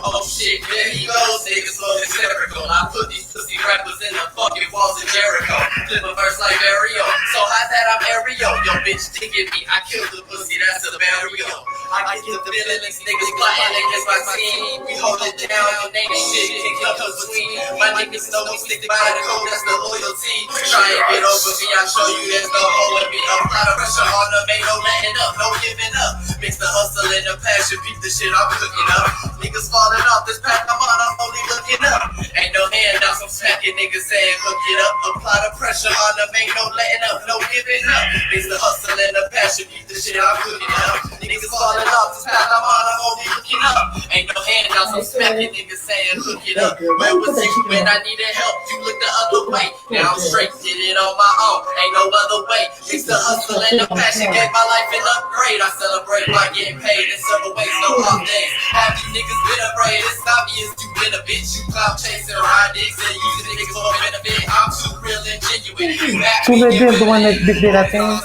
Oh shit, there he goes, niggas so hysterical. I put these pussy rappers in the fucking walls of Jericho. Flip a verse like Ario. So hot that I'm Ario. Yo, bitch, digging me. I killed the pussy, that's a burial. I get the feeling these niggas plotting against my team. We hold it down, your name shit, kick up between. My niggas know we stick by the code, that's the loyalty. Try and get over me, I'll show you there's no holding me. Apply the pressure on the main, no letting up, no giving up. Mix the hustle and the passion, beat the shit I'm cooking up. Niggas falling off this path, I'm only looking up. Ain't no handouts, I'm smacking niggas saying hook it up. Apply the pressure on the main, no letting up, no giving up. Mix the hustle and the passion, beat the shit I'm cooking up. Niggas falling off this path, I'm only looking up. Ain't no handouts, I'm smacking niggas saying hook it up. Where was you when I needed help? You looked the other way. Now I'm straight, did it on my own, ain't no other way. Mix the hustle and the passion, gave my life an upgrade. I celebrate by getting paid in several ways, no off days. Have you niggas been afraid? It's obvious you been a bitch. You clout chasing, ride dicks, and using niggas for benefit. I'm too real and genuine. You happy? Who's the one that did that thing?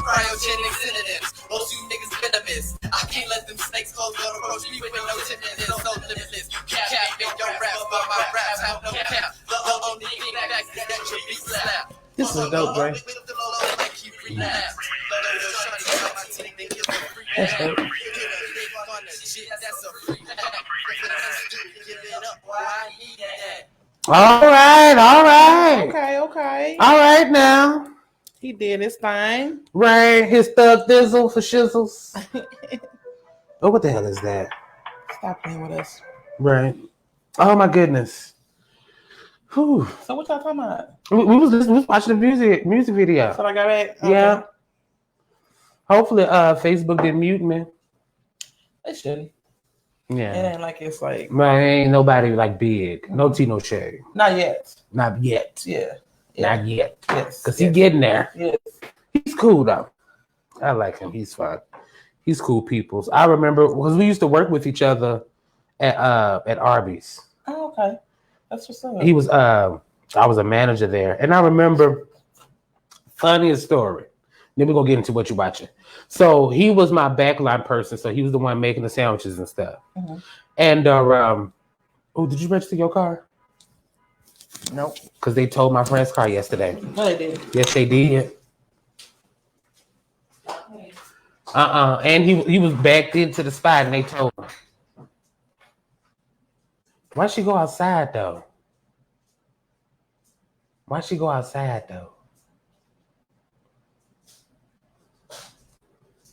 Cryogenic synonyms. Most you niggas venomous. I can't let them snakes close the approach me with no timidness. So limitless. You can't make your rap about my raps. Have no cap. The only thing that should be slapped. This is dope, bro. That's dope. All right. Okay. All right now. He did his thing. Right, his thug thizzle for shizzles. Oh, what the hell is that? Stop playing with us. Right. Oh my goodness. Whew. So what y'all talking about? We was watching the music video. So I got back. Okay. Yeah. Hopefully, Facebook didn't mute me. It shouldn't. Yeah. It ain't like it's like. Man, ain't nobody like big. No tea, no shade. Not yet. Not yet. Yeah. Not yet. Yes. Because he's getting there. Yes. He's cool though. I like him. He's fun. He's cool peoples. I remember because we used to work with each other at Arby's. Oh, okay. That's what's up. He was I was a manager there. And I remember funniest story. Then we're gonna get into what you're watching. So he was my backline person. So he was the one making the sandwiches and stuff. Mm-hmm. And oh, did you register your car? Nope. Because they towed my friend's car yesterday. No, they did. Yes, they did. And he was backed into the spot and they told him. Why'd she go outside though?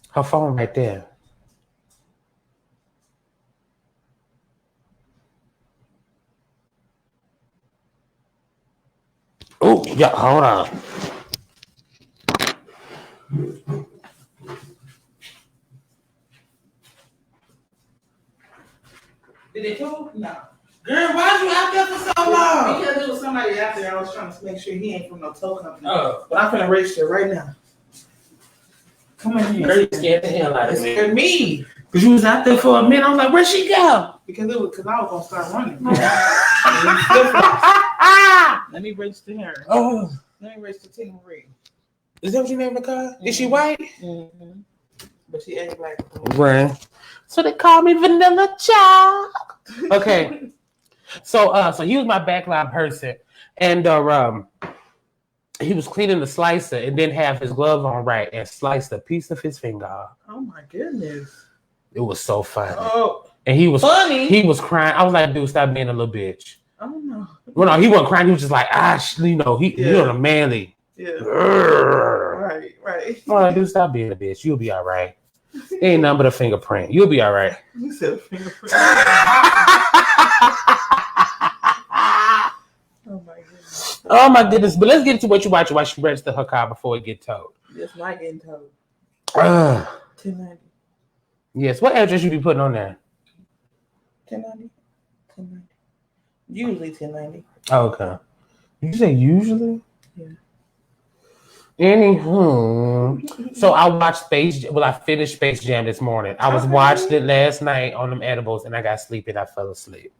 Her phone right there. Oh, yeah, hold on. Did they tow? No. Girl, why you out there for so long? Because there was somebody out there. I was trying to make sure he ain't from no tow company. Oh. But I'm finna register right now. Come on here. Girl, you scared the hell out of me. It scared me. Because you was out there for a minute. I was like, where'd she go? Because I was gonna start running. Let me register her. Oh. Let me register Tina Marie. Is that what you named the car? Mm-hmm. Is she white? Mm-hmm. But she ain't black. Right. So they call me Vanilla Child. Okay. So he was my backline person. And he was cleaning the slicer and didn't have his glove on right and sliced a piece of his finger off. Oh my goodness. It was so funny. Oh, and he was funny. He was crying. I was like, dude, stop being a little bitch. Oh no. Well, no, he wasn't crying. He was just like, you know, you're a manly. Yeah. Right. Oh, dude, stop being a bitch. You'll be all right. Ain't nothing but a fingerprint. You'll be all right. You said a fingerprint. Oh my goodness. But let's get into what you watch while she registered her car before it get towed. It's not getting towed. 1090. Yes. What address you be putting on there? 1090. Usually 1090. Okay. Did you say usually? Yeah. Anywho, so I watched I finished Space Jam this morning. I was watching it last night on them edibles and I got sleepy and I fell asleep.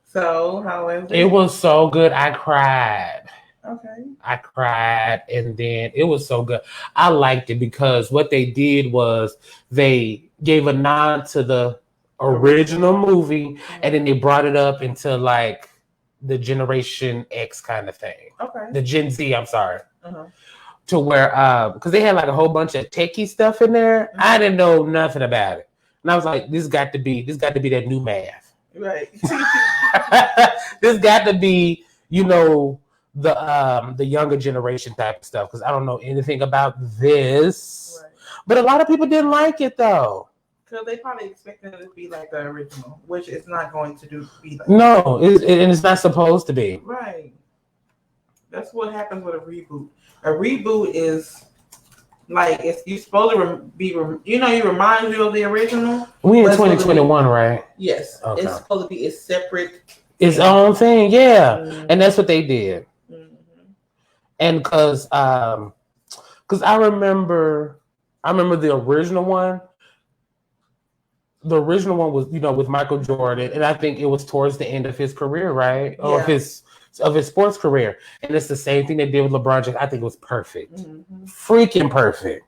So, how was it? It was so good. I cried. Okay. I cried and then it was so good. I liked it because what they did was they gave a nod to the original movie and then they brought it up into like the Generation X kind of thing. Okay. The Gen Z, I'm sorry. Uh-huh. To where, because they had like a whole bunch of techie stuff in there. Mm-hmm. I didn't know nothing about it. And I was like, this got to be that new math. Right. This got to be, you know, the younger generation type of stuff. Because I don't know anything about this. Right. But a lot of people didn't like it though. Because they probably expected it to be like the original, which it's not going to be like. No, it's not supposed to be. Right. That's what happens with a reboot. A reboot is like you're supposed to be, it reminds you of the original. We in 2021, right? Yes. Okay. It's supposed to be a separate. Its own thing, yeah. Mm-hmm. And that's what they did. Mm-hmm. And because I remember the original one. The original one was, with Michael Jordan, and I think it was towards the end of his career, right? Yeah. Or of his sports career. And it's the same thing they did with LeBron James. I think it was perfect. Mm-hmm. Freaking perfect.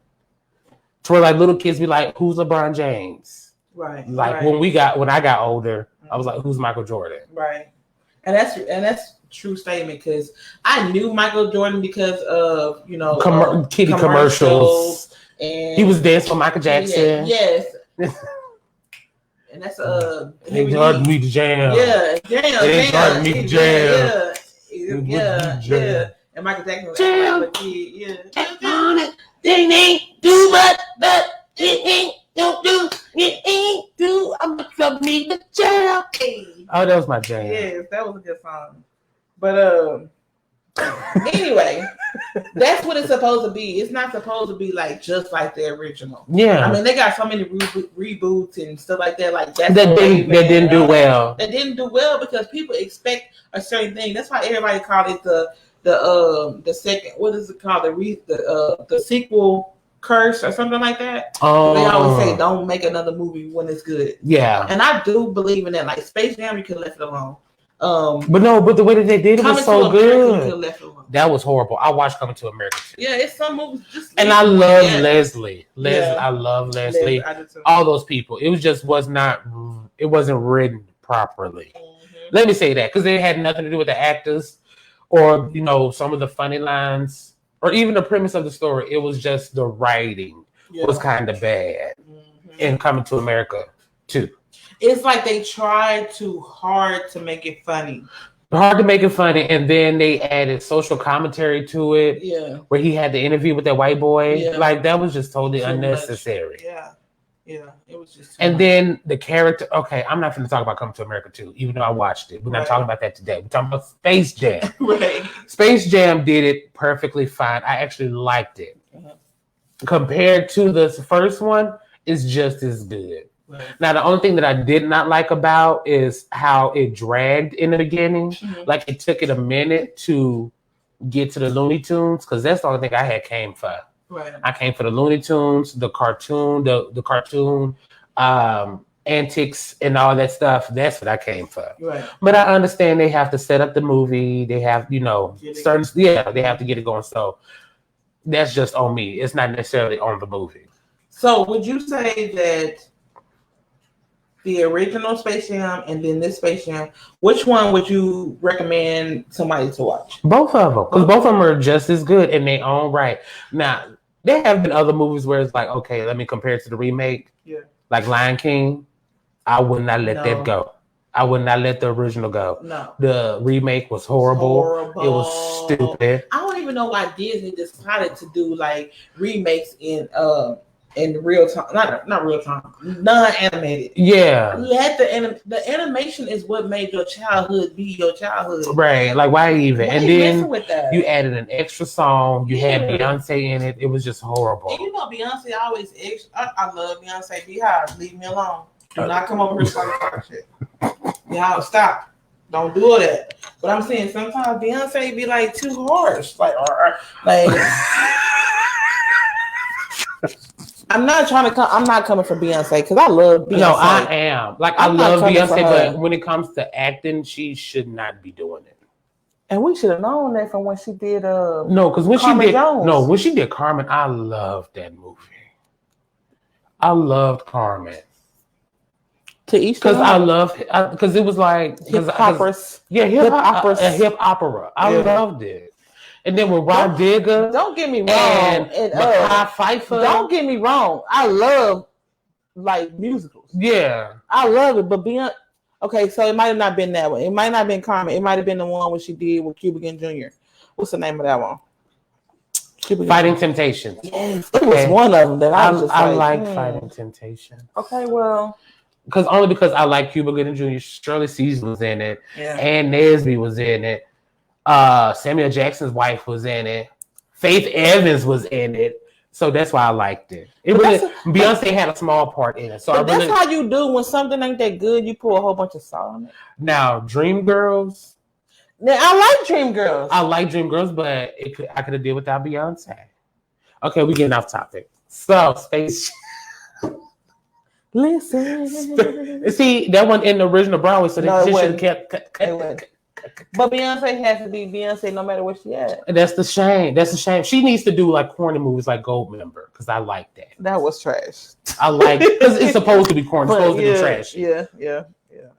To where like little kids be like, who's LeBron James? Right. Like right. when I got older, I was like, who's Michael Jordan? Right. And that's a true statement because I knew Michael Jordan because of, kitty commercials. And he was dancing for Michael Jackson. Yes. And that's they started me to jam. Yeah, They started me to jam. Yeah. And Michael Jackson was like a kid. Yeah. On it. They ain't do but it ain't don't do it ain't do. I'm gonna need the jam. Oh, that was my jam. Yes, that was a good song. But anyway, that's what it's supposed to be. It's not supposed to be like just like the original. Yeah, I mean they got so many reboots and stuff like that. Like that didn't do well. That didn't do well because people expect a certain thing. That's why everybody called it the second. What is it called? The sequel curse or something like that. Oh, they always say don't make another movie when it's good. Yeah, and I do believe in that. Like Space Jam, you could have left it alone. But the way that they did it was so good. That was horrible. I watched Coming to America too. Yeah, it's some movies just. And I love Leslie. I love Leslie. All those people. It wasn't written properly. Mm-hmm. Let me say that because it had nothing to do with the actors or some of the funny lines or even the premise of the story. It was just the writing was kind of bad in Coming to America too. It's like they tried too hard to make it funny. Hard to make it funny, and then they added social commentary to it. Yeah, where he had the interview with that white boy. Yeah. Like that was just totally unnecessary. Much. Yeah, it was just. And then the character. Okay, I'm not going to talk about Coming to America 2, even though I watched it. We're not talking about that today. We're talking about Space Jam. Right. Space Jam did it perfectly fine. I actually liked it. Compared to the first one, it's just as good. Right. Now, the only thing that I did not like about is how it dragged in the beginning. Mm-hmm. Like it took it a minute to get to the Looney Tunes because that's the only thing I had came for. Right. I came for the Looney Tunes, the cartoon, the cartoon antics and all that stuff. That's what I came for. Right. But I understand they have to set up the movie. They have, they have to get it going. So that's just on me. It's not necessarily on the movie. So would you say that the original Space Jam and then this Space Jam, which one would you recommend somebody to watch? Both of them, because both of them are just as good in their own right. Now, there have been other movies where it's like, okay, let me compare it to the remake. Yeah. Like Lion King, I would not let that go. I would not let the original go. No. The remake was horrible. It was stupid. I don't even know why Disney decided to do like remakes in real time, not real time, non-animated. Yeah. Let the animation is what made your childhood be your childhood. Right. Like why even? Why and you then messing with that? you added an extra song. You had Beyonce in it. It was just horrible. And you know Beyonce always extra. I love Beyonce. Beehive, leave me alone. Do not come over here talking shit. Y'all stop. Don't do that. But I'm saying sometimes Beyonce be like too harsh. Like I'm not trying to come. I'm not coming for Beyonce because I love Beyonce. No, I am. Like I I'm not love coming Beyonce, for her. but when it comes to acting, she should not be doing it. And we should have known that from when she did No, because when Carmen she did Jones. when she did Carmen, I loved that movie. I loved Carmen. To each because I love because it was like hip operas. Yeah, hip opera. I loved it. And then with Rod Digger, don't get me wrong, and and Mekhi Phifer. Don't get me wrong. I love like musicals. Yeah, I love it. But Beyonce. Okay, so it might have not been that one. It might not have been Carmen. It might have been the one where she did with Cuba Gooding Jr. What's the name of that one? Fighting Temptation. Yes, it was one of them that I was just like Fighting Temptation. Okay, well. Because I like Cuba Gooding Jr. Shirley Caesar was in it. Yeah. Ann Nesby was in it. Samuel Jackson's wife was in it. Faith Evans was in it. So that's why I liked it. Beyonce had a small part in it. So that's how you do when something ain't that good. You pour a whole bunch of salt on it. Now, Dreamgirls. Now, I like Dreamgirls. I like Dreamgirls, but I could have did without Beyonce. Okay, we getting off topic. So, Space. Listen. See, that one in the original Broadway, so they should have kept. But Beyonce has to be Beyonce no matter where she at. And that's the shame. That's the shame. She needs to do like corny movies like Goldmember because I like that. That was trash. I like because it's supposed to be corny. It's supposed to be trashy. Yeah.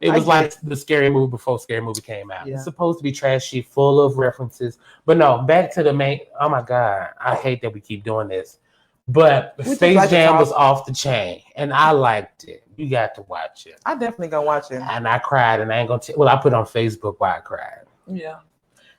It was like the Scary Movie before Scary Movie came out. Yeah. It's supposed to be trashy, full of references. But no, back to the main. Oh my God, I hate that we keep doing this. But Space Jam was off the chain, and I liked it. You got to watch it. I definitely gonna watch it. And I cried, and I ain't gonna. I put it on Facebook why I cried. Yeah,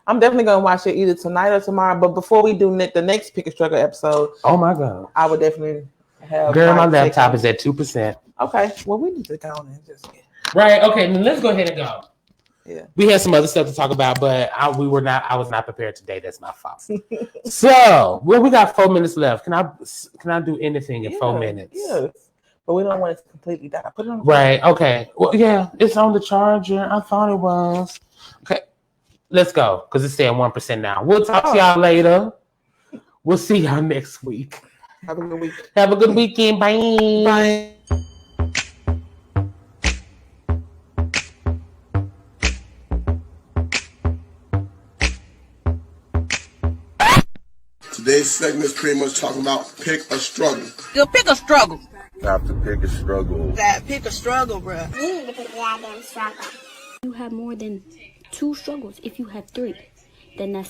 I'm definitely gonna watch it either tonight or tomorrow. But before we do the next Pick a Struggle episode, oh my God, I would definitely have. Girl, my laptop is at 2%. Okay, well we need to go on and just get. Right. Okay. Then let's go ahead and go. Yeah. We had some other stuff to talk about, but I was not prepared today. That's my fault. So, we got 4 minutes left. Can I do anything in 4 minutes? Yes. But we don't want it to completely die. Put it on. Right. Okay. Well, yeah, it's on the charger. I thought it was. Okay. Let's go because it's saying 1% now. We'll talk to y'all later. We'll see y'all next week. Have a good week. Have a good weekend. Bye. Bye. Today's segment is pretty much talking about pick a struggle. You'll pick a struggle. Have to pick a struggle. That pick a struggle, bruh. You need to pick a goddamn struggle. You have more than 2 struggles. If you have 3, then that's